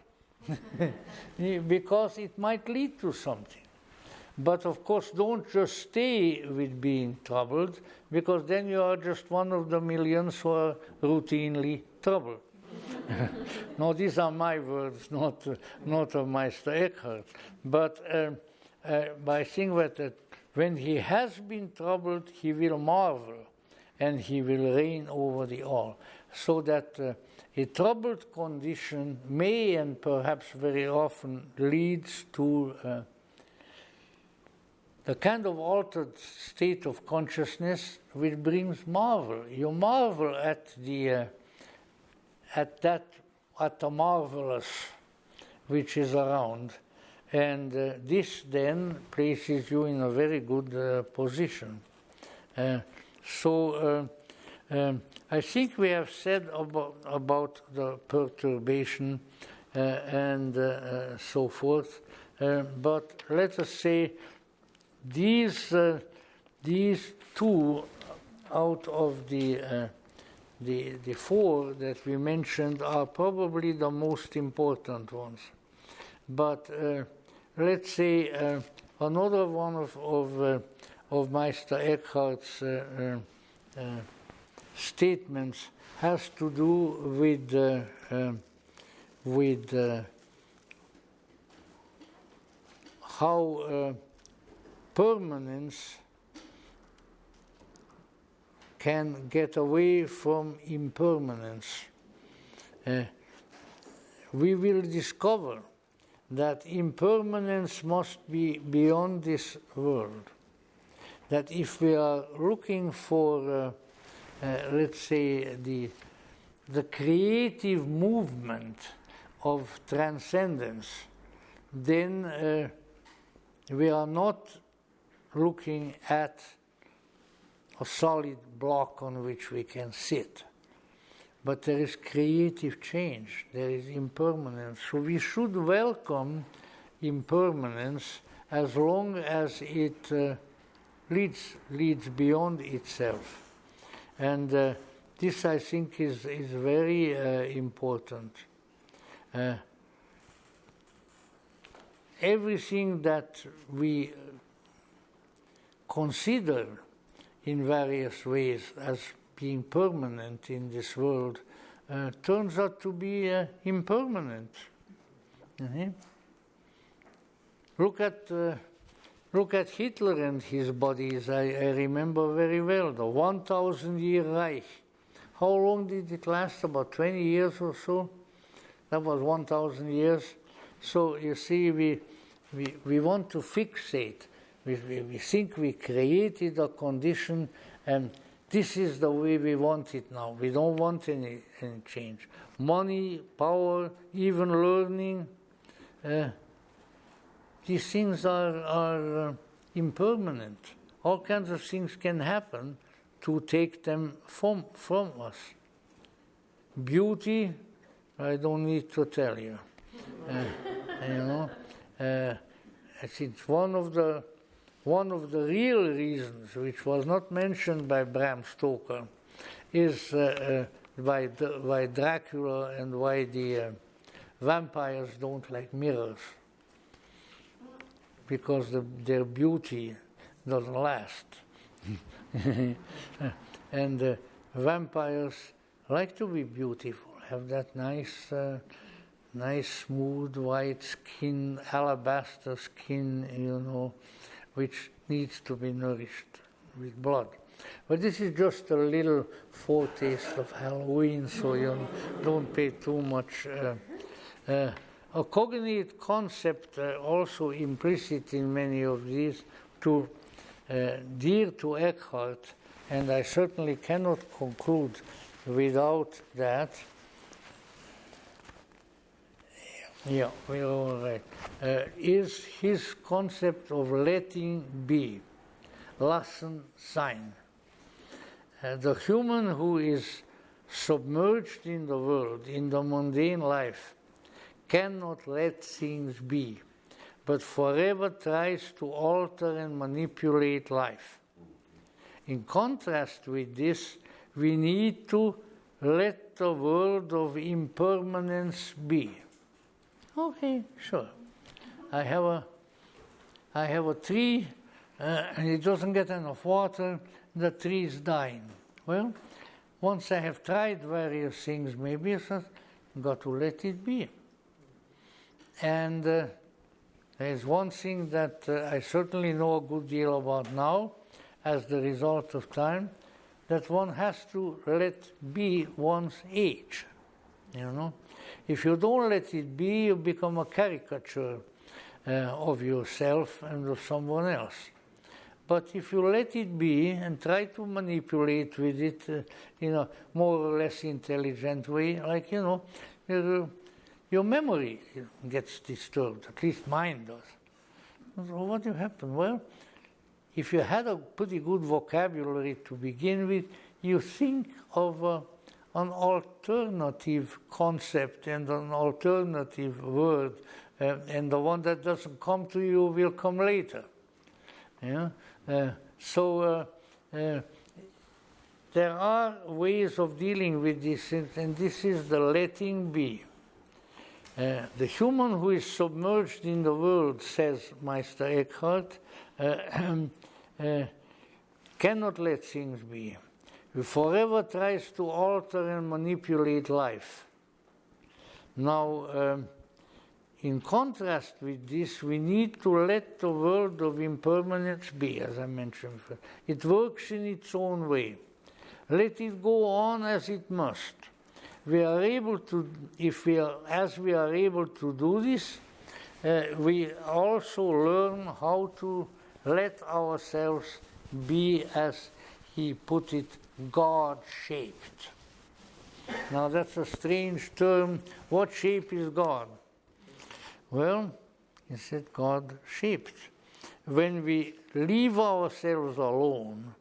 because it might lead to something. But of course, don't just stay with being troubled, because then you are just one of the millions who are routinely troubled. No, these are my words, not of Meister Eckhart. But I think that when he has been troubled, he will marvel, and he will reign over the all. so that a troubled condition may and perhaps very often leads to the kind of altered state of consciousness which brings marvel. You marvel at the marvelous which is around, and this then places you in a very good position. So I think we have said about the perturbation and so forth, but let us say these two out of the four that we mentioned are probably the most important ones. But let's say another one of Meister Eckhart's statements has to do with how permanence can get away from impermanence. We will discover that impermanence must be beyond this world. That if we are looking for, let's say, the creative movement of transcendence, then we are not looking at a solid block on which we can sit. But there is creative change, there is impermanence. So we should welcome impermanence as long as it leads beyond itself. And this, I think, is very important. Everything that we consider in various ways as being permanent in this world turns out to be impermanent. Mm-hmm. Look at Hitler and his bodies. I remember very well the 1,000-year Reich. How long did it last? About 20 years or so. That was 1,000 years. So you see, we want to fixate. We think we created a condition, and this is the way we want it now. We don't want any change. Money, power, even learning, these things are impermanent. All kinds of things can happen to take them from us. Beauty, I don't need to tell you. I think it's one of the real reasons, which was not mentioned by Bram Stoker, is why Dracula and why the vampires don't like mirrors, because their beauty doesn't last. And vampires like to be beautiful, have that nice smooth white skin, alabaster skin, which needs to be nourished with blood. But this is just a little foretaste of Halloween, so you don't pay too much. A cognate concept also implicit in many of these, dear to Eckhart, and I certainly cannot conclude without that. Yeah, we're all right. Is his concept of letting be, lassen sein. The human who is submerged in the world, in the mundane life, cannot let things be, but forever tries to alter and manipulate life. In contrast with this, we need to let the world of impermanence be. Okay, sure. I have a tree, and it doesn't get enough water, the tree is dying. Well, once I have tried various things, maybe I've got to let it be. And there's one thing that I certainly know a good deal about now, as the result of time. that one has to let be one's age, you know. If you don't let it be, you become a caricature of yourself and of someone else. But if you let it be and try to manipulate with it in a more or less intelligent way, like, you know, your memory gets disturbed, at least mine does. So what will happen? Well, if you had a pretty good vocabulary to begin with, you think of an alternative concept and an alternative word, and the one that doesn't come to you will come later. Yeah? So there are ways of dealing with this, and this is the letting be. The human who is submerged in the world, says Meister Eckhart, cannot let things be. He forever tries to alter and manipulate life. Now, in contrast with this, we need to let the world of impermanence be, as I mentioned before. It works in its own way. Let it go on as it must. We are able to, as we are able to do this, we also learn how to let ourselves be, as he put it, God-shaped. Now that's a strange term. What shape is God? Well, he said God-shaped. When we leave ourselves alone,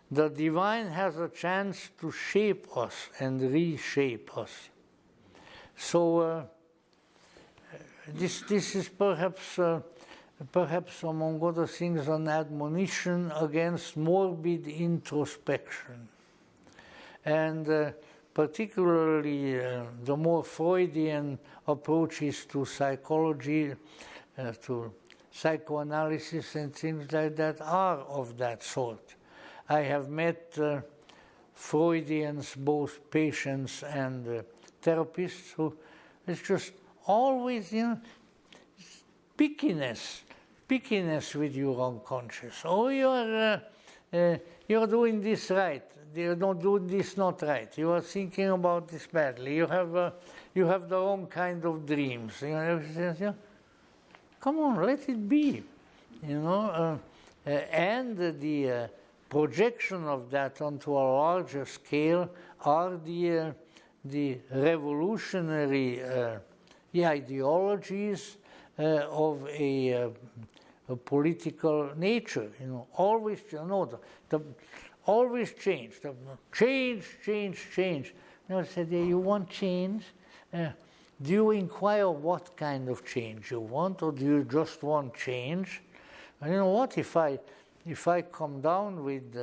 the divine has a chance to shape us and reshape us. So this is perhaps among other things an admonition against morbid introspection, and particularly the more Freudian approaches to psychology, to psychoanalysis and things like that are of that sort. I have met Freudians, both patients and therapists, who it's just always, you know, pickiness with your unconscious. Oh, you're doing this right. You don't do this not right. You are thinking about this badly. You have the wrong kind of dreams. You know, come on, let it be. You know, and the projection of that onto a larger scale are the revolutionary ideologies of a political nature. You know, always, you know, always change. Change. You know, I said, you want change? Do you inquire what kind of change you want, or do you just want change? And you know what? If I come down with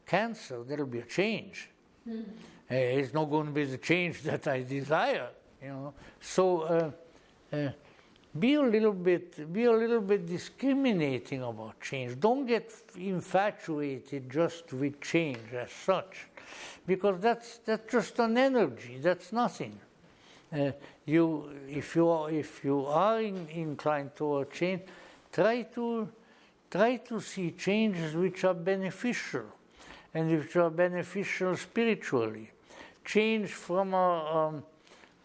cancer, there'll be a change. Mm-hmm. It's not going to be the change that I desire. You know, so be a little bit discriminating about change. Don't get infatuated just with change as such, because that's just an energy. That's nothing. If you are inclined toward change, try to see changes which are beneficial, and which are beneficial spiritually. Change from a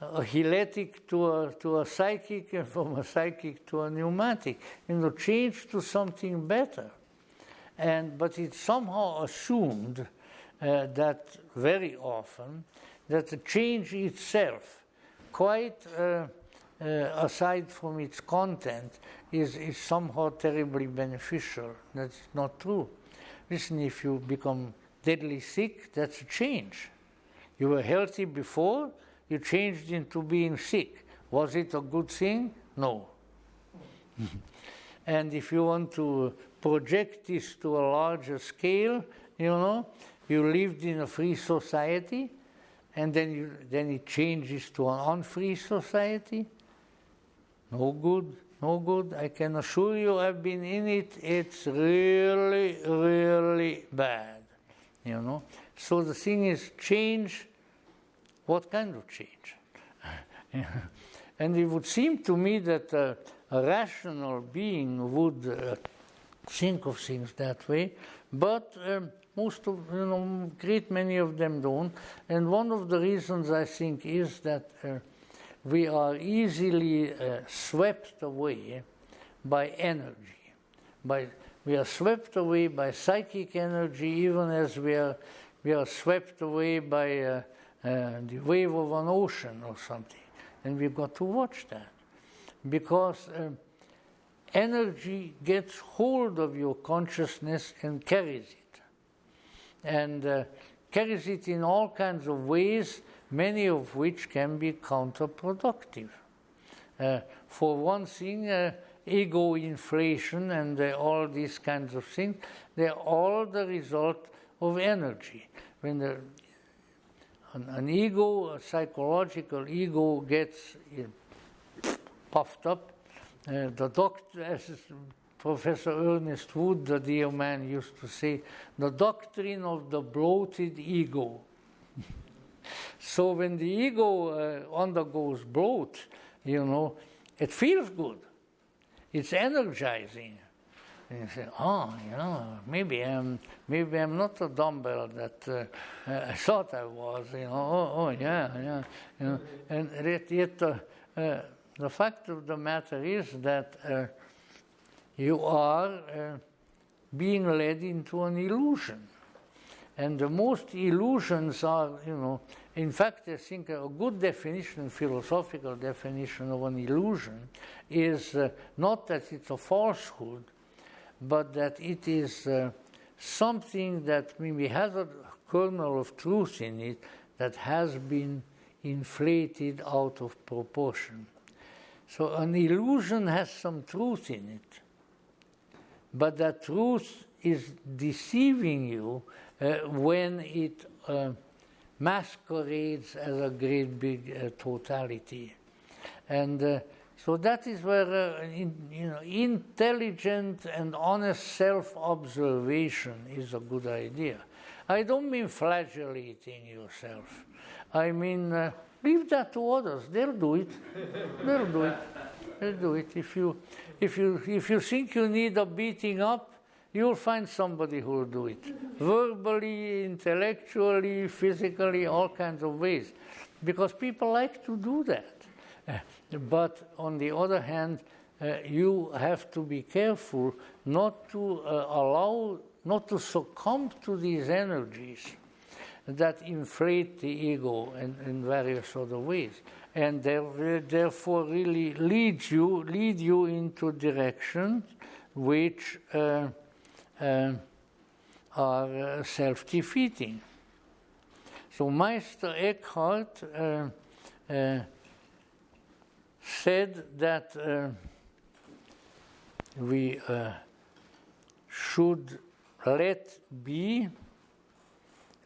heletic to a psychic, and from a psychic to a pneumatic. You know, change to something better. But it's somehow assumed that very often that the change itself, quite aside from its content, is somehow terribly beneficial. That's not true. Listen, if you become deadly sick, that's a change. You were healthy before, you changed into being sick. Was it a good thing? No. And if you want to project this to a larger scale, you know, you lived in a free society, and then it changes to an unfree society. No good, no good. I can assure you, I've been in it. It's really, really bad, you know. So the thing is, change. What kind of change? And it would seem to me that a rational being would think of things that way, but most of, great many of them don't. And one of the reasons I think is that we are easily swept away by energy. We are swept away by psychic energy, even as we are swept away by the wave of an ocean or something. And we've got to watch that, because energy gets hold of your consciousness and carries it. And carries it in all kinds of ways, many of which can be counterproductive. For one thing, ego inflation and all these kinds of things, they're all the result of energy. When an ego, a psychological ego, gets puffed up, the doctor, as Professor Ernest Wood, the dear man, used to say, the doctrine of the bloated ego. So when the ego undergoes bloat, it feels good. It's energizing. And you say, maybe I'm not a dumbbell that I thought I was. Yeah. And yet the fact of the matter is that you are being led into an illusion. And the most illusions are, in fact, I think a good definition, philosophical definition of an illusion is not that it's a falsehood, but that it is something that maybe has a kernel of truth in it that has been inflated out of proportion. So an illusion has some truth in it, but that truth is deceiving you when it masquerades as a great big totality. And so that is where intelligent and honest self-observation is a good idea. I don't mean flagellating yourself. I mean, leave that to others. They'll do it. They'll do it. If you think you need a beating up, you'll find somebody who will do it. Verbally, intellectually, physically, all kinds of ways. Because people like to do that. But on the other hand, you have to be careful not to succumb to these energies that inflate the ego in various other ways. And therefore really lead you into directions which are self-defeating. So Meister Eckhart said that we should let be,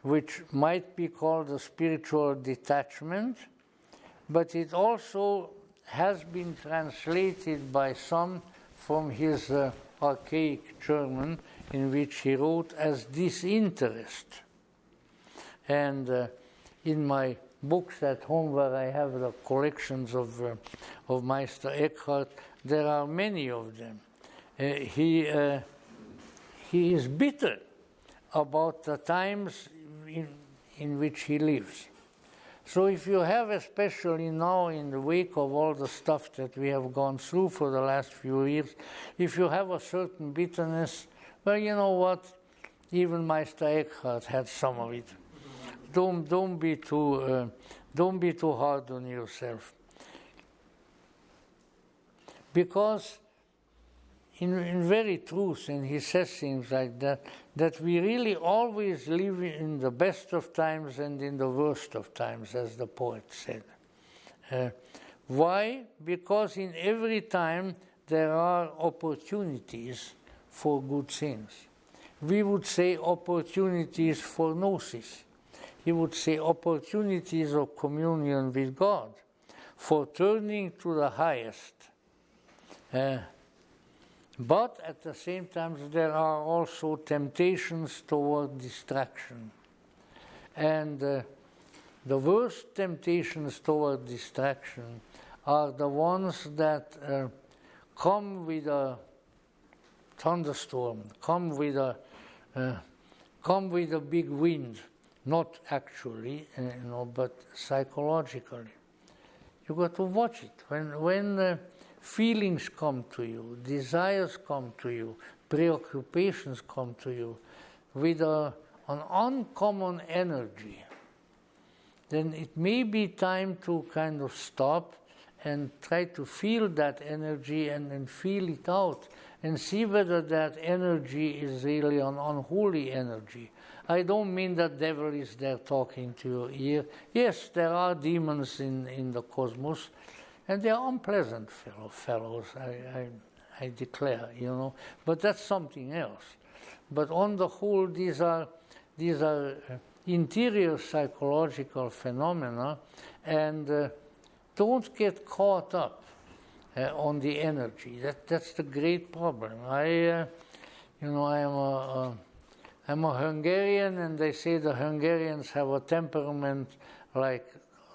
which might be called a spiritual detachment, but it also has been translated by some from his archaic German, in which he wrote as disinterest. And in my books at home, where I have the collections of Meister Eckhart, there are many of them. He is bitter about the times in which he lives. So if you have, especially now in the wake of all the stuff that we have gone through for the last few years, if you have a certain bitterness, well, you know what? Even Meister Eckhart had some of it. Don't be too hard on yourself. Because in very truth, and he says things like that we really always live in the best of times and in the worst of times, as the poet said. Why? Because in every time there are opportunities for good things. We would say opportunities for gnosis. He would say opportunities of communion with God, for turning to the highest. But at the same time, there are also temptations toward distraction. And the worst temptations toward distraction are the ones that come with a thunderstorm, come with come with a big wind, not actually, but psychologically. You got to watch it. When feelings come to you, desires come to you, preoccupations come to you with an uncommon energy, then it may be time to kind of stop and try to feel that energy and feel it out and see whether that energy is really an unholy energy. I don't mean that devil is there talking to your ear. Yes, there are demons in the cosmos, and they are unpleasant fellows, I declare, but that's something else. But on the whole, these are interior psychological phenomena, and don't get caught up on the energy. That's the great problem. I'm a Hungarian, and they say the Hungarians have a temperament like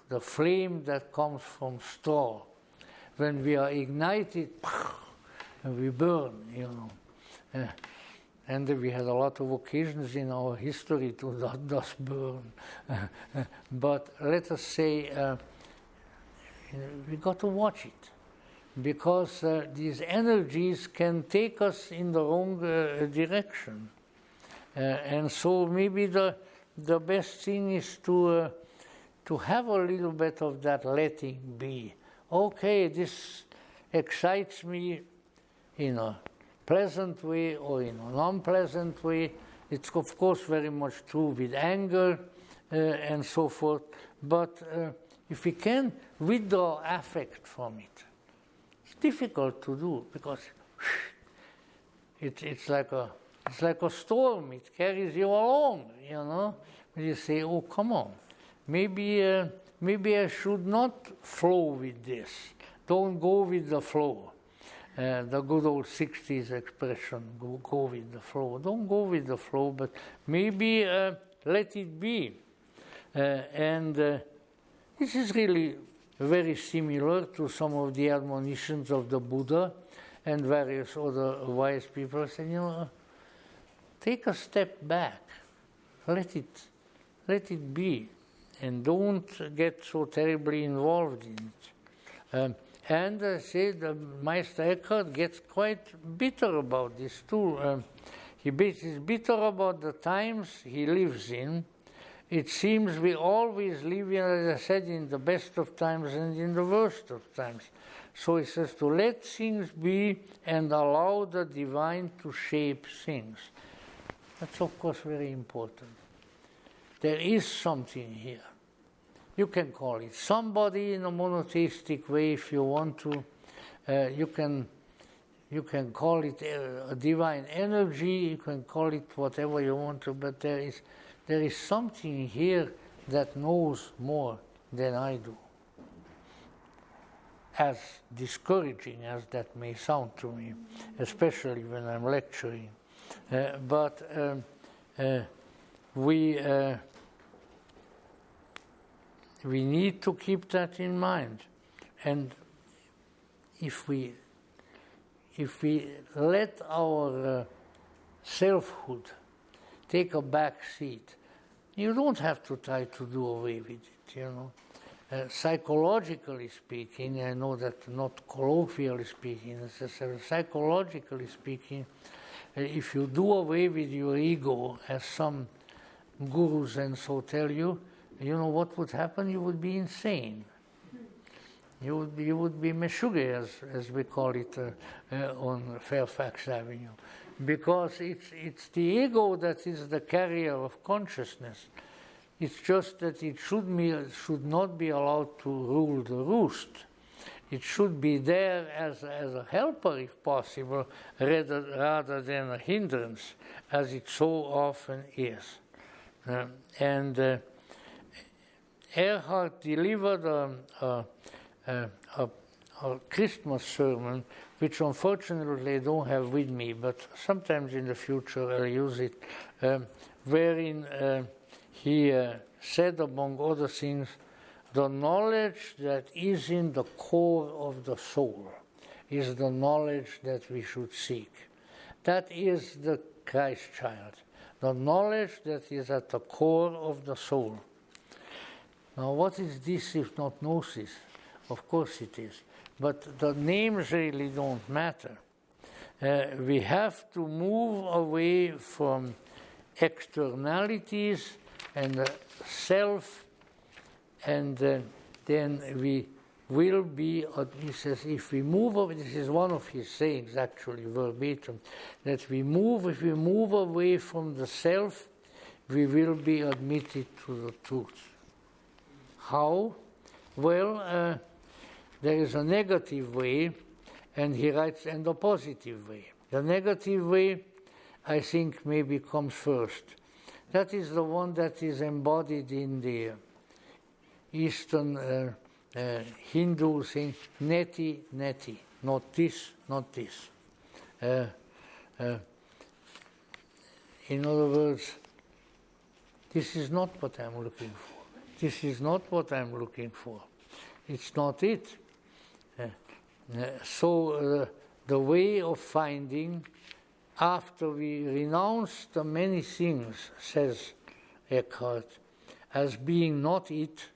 the flame that comes from straw. When we are ignited, we burn, and we had a lot of occasions in our history to thus burn. But let us say we got to watch it, because these energies can take us in the wrong direction. And so maybe the best thing is to have a little bit of that letting be. Okay, this excites me in a pleasant way or in an unpleasant way. It's of course very much true with anger and so forth. But if we can withdraw affect from it, it's difficult to do, because it's like a storm. It carries you along, You say, oh, come on. Maybe I should not flow with this. Don't go with the flow. The good old 60s expression, go with the flow. Don't go with the flow, but maybe let it be. And this is really very similar to some of the admonitions of the Buddha and various other wise people. Saying, take a step back, let it be, and don't get so terribly involved in it. And say the Meister Eckhart gets quite bitter about this too. He's bitter about the times he lives in. It seems we always live in, as I said, in the best of times and in the worst of times. So he says to let things be and allow the divine to shape things. That's of course very important. There is something here. You can call it somebody in a monotheistic way if you want to. You can call it a divine energy. You can call it whatever you want to. But there is something here that knows more than I do. As discouraging as that may sound to me, especially when I'm lecturing. But we need to keep that in mind, and if we let our selfhood take a back seat, you don't have to try to do away with it. Psychologically speaking, I know that not colloquially speaking, psychologically speaking, if you do away with your ego, as some gurus and so tell you, what would happen? You would be insane. You would be meshuggah, as we call it on Fairfax Avenue, because it's the ego that is the carrier of consciousness. It's just that it should not be allowed to rule the roost. It should be there as a helper, if possible, rather than a hindrance, as it so often is. And Eckhart delivered a Christmas sermon, which unfortunately I don't have with me, but sometimes in the future I'll use it, wherein he said, among other things, the knowledge that is in the core of the soul is the knowledge that we should seek. That is the Christ child. the knowledge that is at the core of the soul. Now, what is this if not gnosis? Of course it is. But the names really don't matter. We have to move away from externalities and the self, and then we will be, he says, if we move away, this is one of his sayings actually, verbatim, that if we move away from the self, we will be admitted to the truth. How? Well, there is a negative way, and he writes, and a positive way. The negative way, I think, maybe comes first. That is the one that is embodied in the Eastern Hindu saying, neti, neti, not this, not this. In other words, this is not what I'm looking for. This is not what I'm looking for. It's not it. So the way of finding, after we renounce the many things, says Eckhart, as being not it,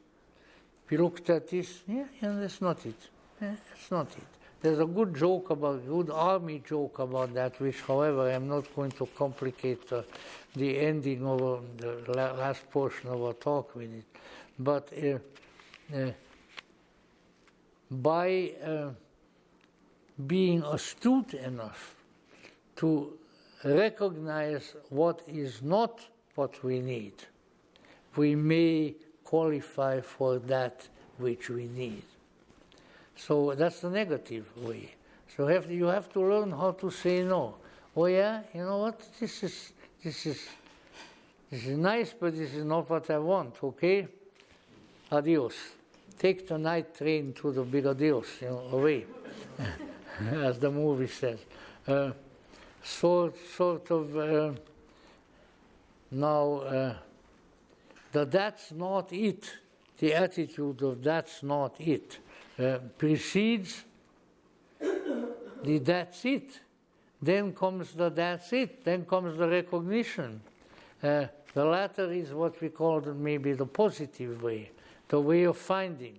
we looked at this, that's not it. It's not it. There's a good army joke about that, which, however, I'm not going to complicate the ending of the last portion of our talk with it. But by being astute enough to recognize what is not what we need, we may qualify for that which we need. So that's the negative way. So you have to learn how to say no. Oh yeah, you know what? This is nice, but this is not what I want. Okay, adios. Take the night train to the big adios, away, as the movie says. Sort of now. That's not it, the attitude of that's not it, precedes the that's it. Then comes the that's it. Then comes the recognition. The latter is what we call maybe the positive way, the way of finding.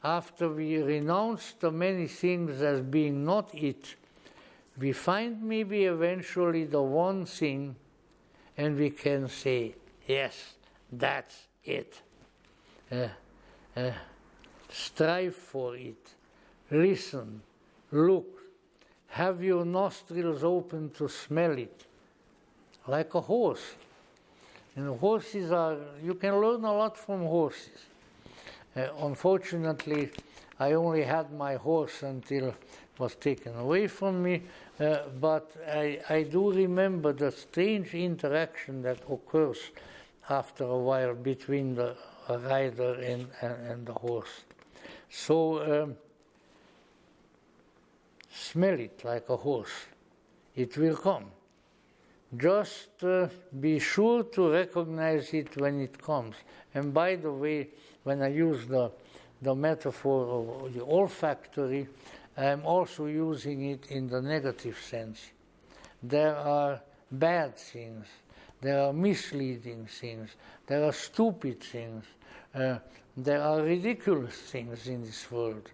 After we renounce the many things as being not it, we find maybe eventually the one thing, and we can say, yes, that's it. Strive for it. Listen. Look. Have your nostrils open to smell it. Like a horse. And horses you can learn a lot from horses. Unfortunately, I only had my horse until it was taken away from me, but I do remember the strange interaction that occurs after a while between the rider and the horse. So smell it like a horse. It will come. Just be sure to recognize it when it comes. And by the way, when I use the metaphor of the olfactory, I'm also using it in the negative sense. There are bad things. There are misleading things. There are stupid things. There are ridiculous things in this world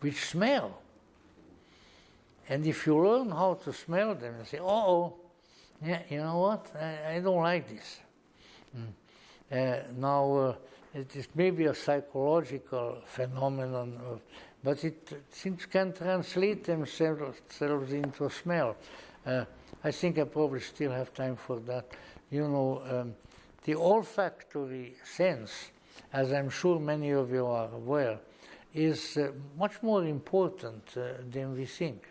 which smell. And if you learn how to smell them and say, yeah, you know what? I don't like this. Now, it is maybe a psychological phenomenon, but things can translate themselves into a smell. I think I probably still have time for that. The olfactory sense, as I'm sure many of you are aware, is much more important than we think.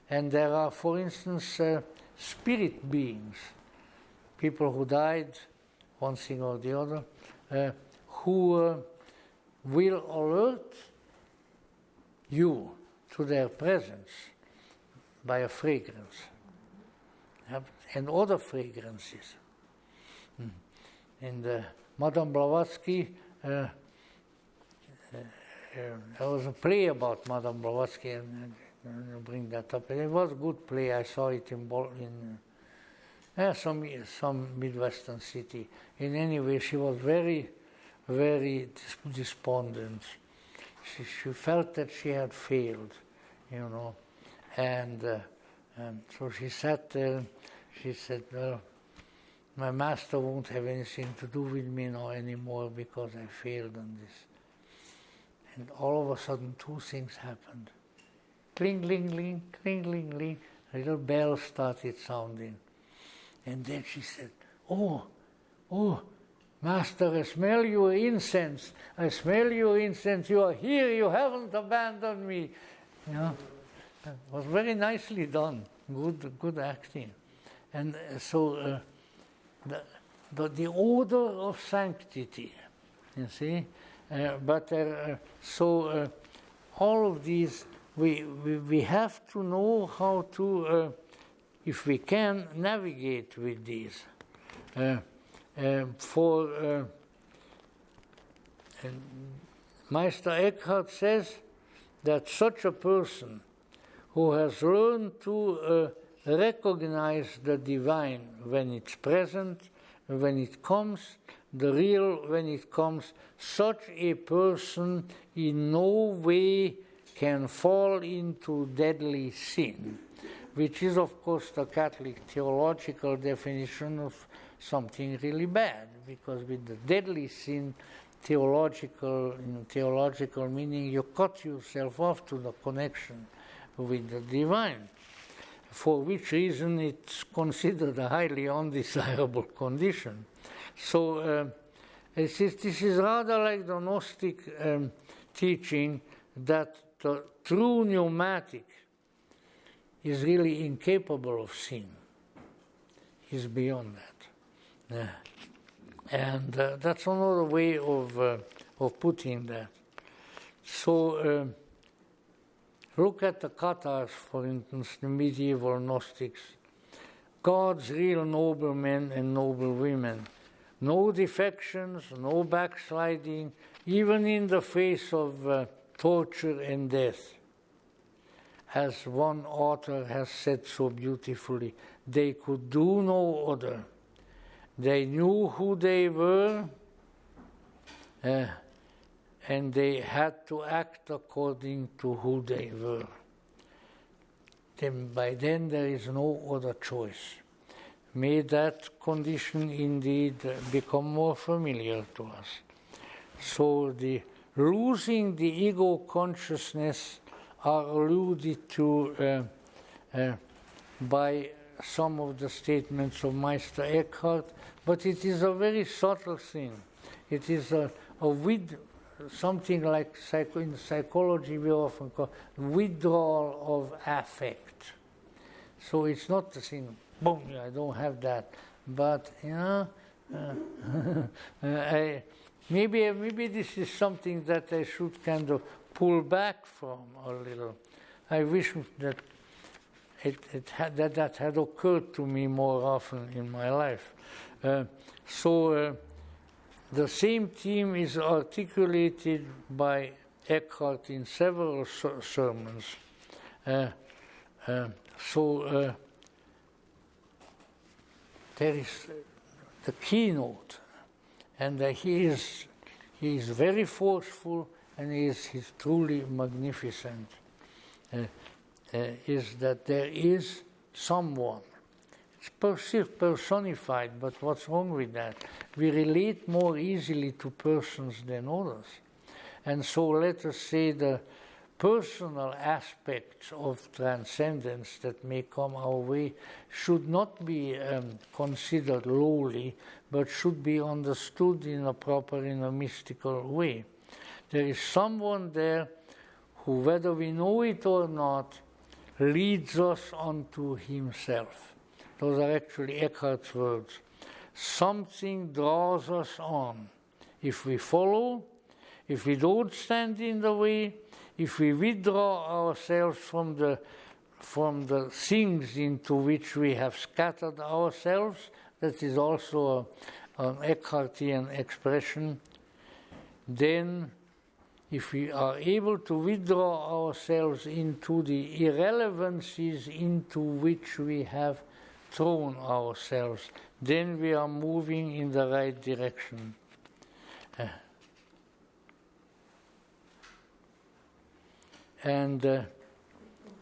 And there are, for instance, spirit beings, people who died, one thing or the other, who will alert you to their presence by a fragrance and other fragrances. And Madame Blavatsky, there was a play about Madame Blavatsky, and I'll bring that up. And it was a good play. I saw it in some Midwestern city. In any way, she was very, very despondent. She felt that she had failed, you know. And so she sat there, she said, well, my master won't have anything to do with me now anymore because I failed on this. And all of a sudden, two things happened. Cling, cling, cling, cling, cling, cling. A little bell started sounding. And then she said, oh, Master, I smell your incense. I smell your incense. You are here. You haven't abandoned me. You know, it was very nicely done. Good acting. And so the order of sanctity, you see. All of these, we have to know how to, if we can, navigate with these. Meister Eckhart says that such a person who has learned to recognize the divine when it's present, when it comes, the real when it comes, such a person in no way can fall into deadly sin, which is, of course, the Catholic theological definition of something really bad, because with the deadly sin, theological meaning, you cut yourself off to the connection with the divine, for which reason it's considered a highly undesirable condition. So this is rather like the Gnostic teaching that the true pneumatic is really incapable of sin. He's beyond that. And that's another way of putting that. So look at the Cathars, for instance, the medieval Gnostics. God's real noblemen and noble women. No defections, no backsliding, even in the face of torture and death. As one author has said so beautifully, they could do no other. They knew who they were, and they had to act according to who they were. Then by then there is no other choice. May that condition indeed become more familiar to us. So the losing the ego consciousness are alluded to by some of the statements of Meister Eckhart, but it is a very subtle thing. It is something like in psychology we often call withdrawal of affect. So it's not the thing, boom, I don't have that, but you know, maybe this is something that I should kind of pull back from a little. I wish that that had occurred to me more often in my life. The same theme is articulated by Eckhart in several sermons. There is the keynote, and he is very forceful, and he's truly magnificent. Is that there is someone. It's perceived, personified, but what's wrong with that? We relate more easily to persons than others. And so let us say the personal aspects of transcendence that may come our way should not be considered lowly, but should be understood in a mystical way. There is someone there who, whether we know it or not, leads us onto himself. Those are actually Eckhart's words. Something draws us on. If we follow, if we don't stand in the way, if we withdraw ourselves from the things into which we have scattered ourselves, that is also an Eckhartian expression, then if we are able to withdraw ourselves into the irrelevancies into which we have thrown ourselves, then we are moving in the right direction.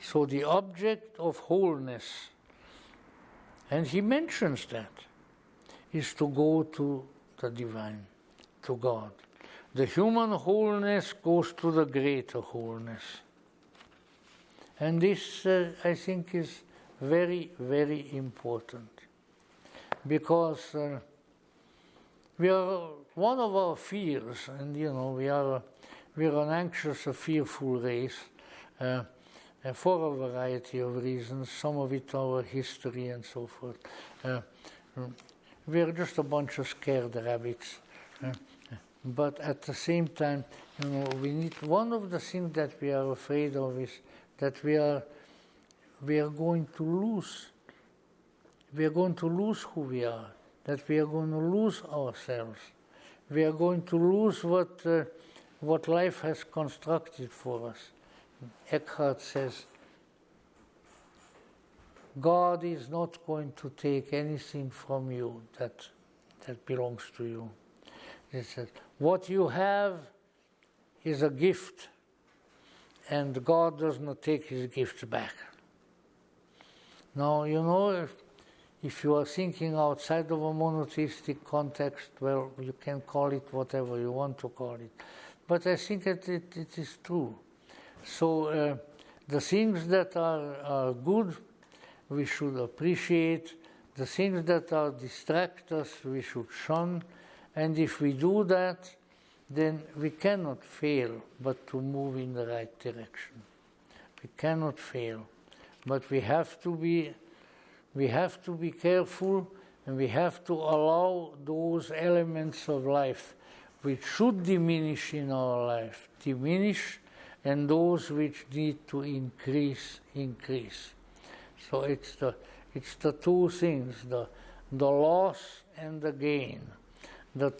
So the object of wholeness, and he mentions that, is to go to the divine, to God. The human wholeness goes to the greater wholeness. And this, I think, is very, very important. Because we are, one of our fears, and we are an anxious, a fearful race, for a variety of reasons, some of it our history and so forth. We are just a bunch of scared rabbits. But at the same time, we need, one of the things that we are afraid of is that we are going to lose. We are going to lose who we are, that we are going to lose ourselves. We are going to lose what life has constructed for us. Eckhart says, God is not going to take anything from you that belongs to you. He says, what you have is a gift, and God does not take his gifts back. Now, if you are thinking outside of a monotheistic context, well, you can call it whatever you want to call it. But I think that it is true. So the things that are good, we should appreciate. The things that distract us, we should shun. And if we do that, then we cannot fail but to move in the right direction. We cannot fail. But we have to be careful, and we have to allow those elements of life which should diminish in our life, diminish, and those which need to increase. So it's the two things, the loss and the gain, the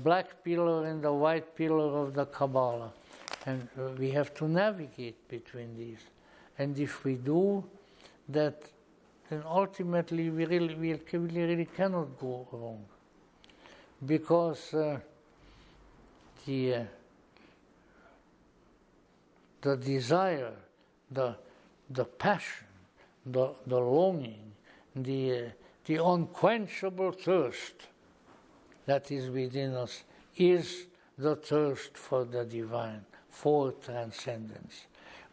black pillar and the white pillar of the Kabbalah, and we have to navigate between these. And if we do that, then ultimately we really cannot go wrong, because the desire, the passion, the longing, the unquenchable thirst that is within us is the thirst for the divine, for transcendence.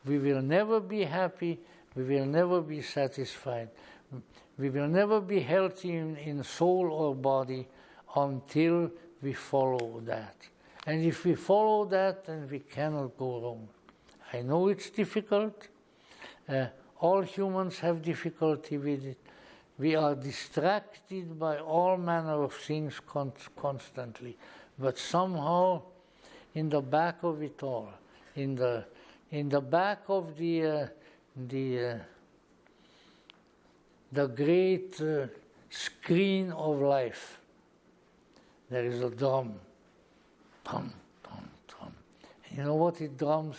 We will never be happy, we will never be satisfied, we will never be healthy in soul or body until we follow that. And if we follow that, then we cannot go wrong. I know it's difficult. All humans have difficulty with it. We are distracted by all manner of things constantly. But somehow, in the back of it all, in the back of the great screen of life, there is a drum. Drum, drum, drum. And you know what it drums?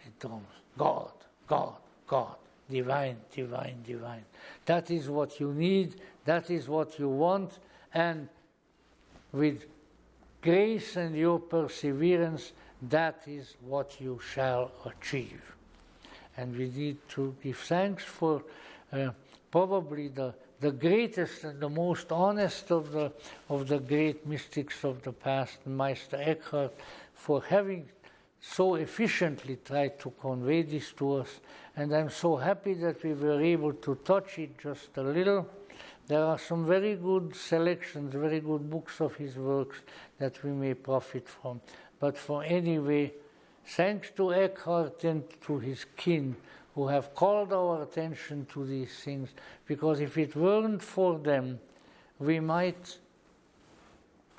It drums. God, God, God. Divine, divine, divine. That is what you need. That is what you want. And with grace and your perseverance, that is what you shall achieve. And we need to give thanks for probably the greatest and the most honest of the great mystics of the past, Meister Eckhart, for having so efficiently tried to convey this to us. And I'm so happy that we were able to touch it just a little. There are some very good selections, very good books of his works that we may profit from. But for anyway, thanks to Eckhart and to his kin, who have called our attention to these things, because if it weren't for them, we might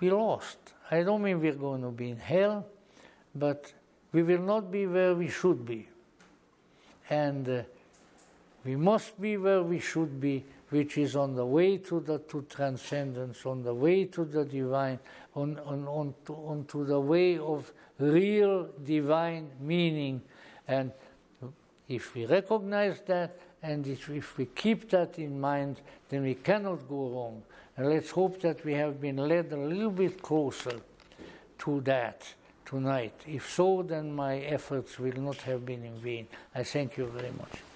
be lost. I don't mean we're going to be in hell, but we will not be where we should be. And we must be where we should be, which is on the way to transcendence, on the way to the divine, onto the way of real divine meaning. And if we recognize that and if we keep that in mind, then we cannot go wrong. And let's hope that we have been led a little bit closer to that tonight. If so, then my efforts will not have been in vain. I thank you very much.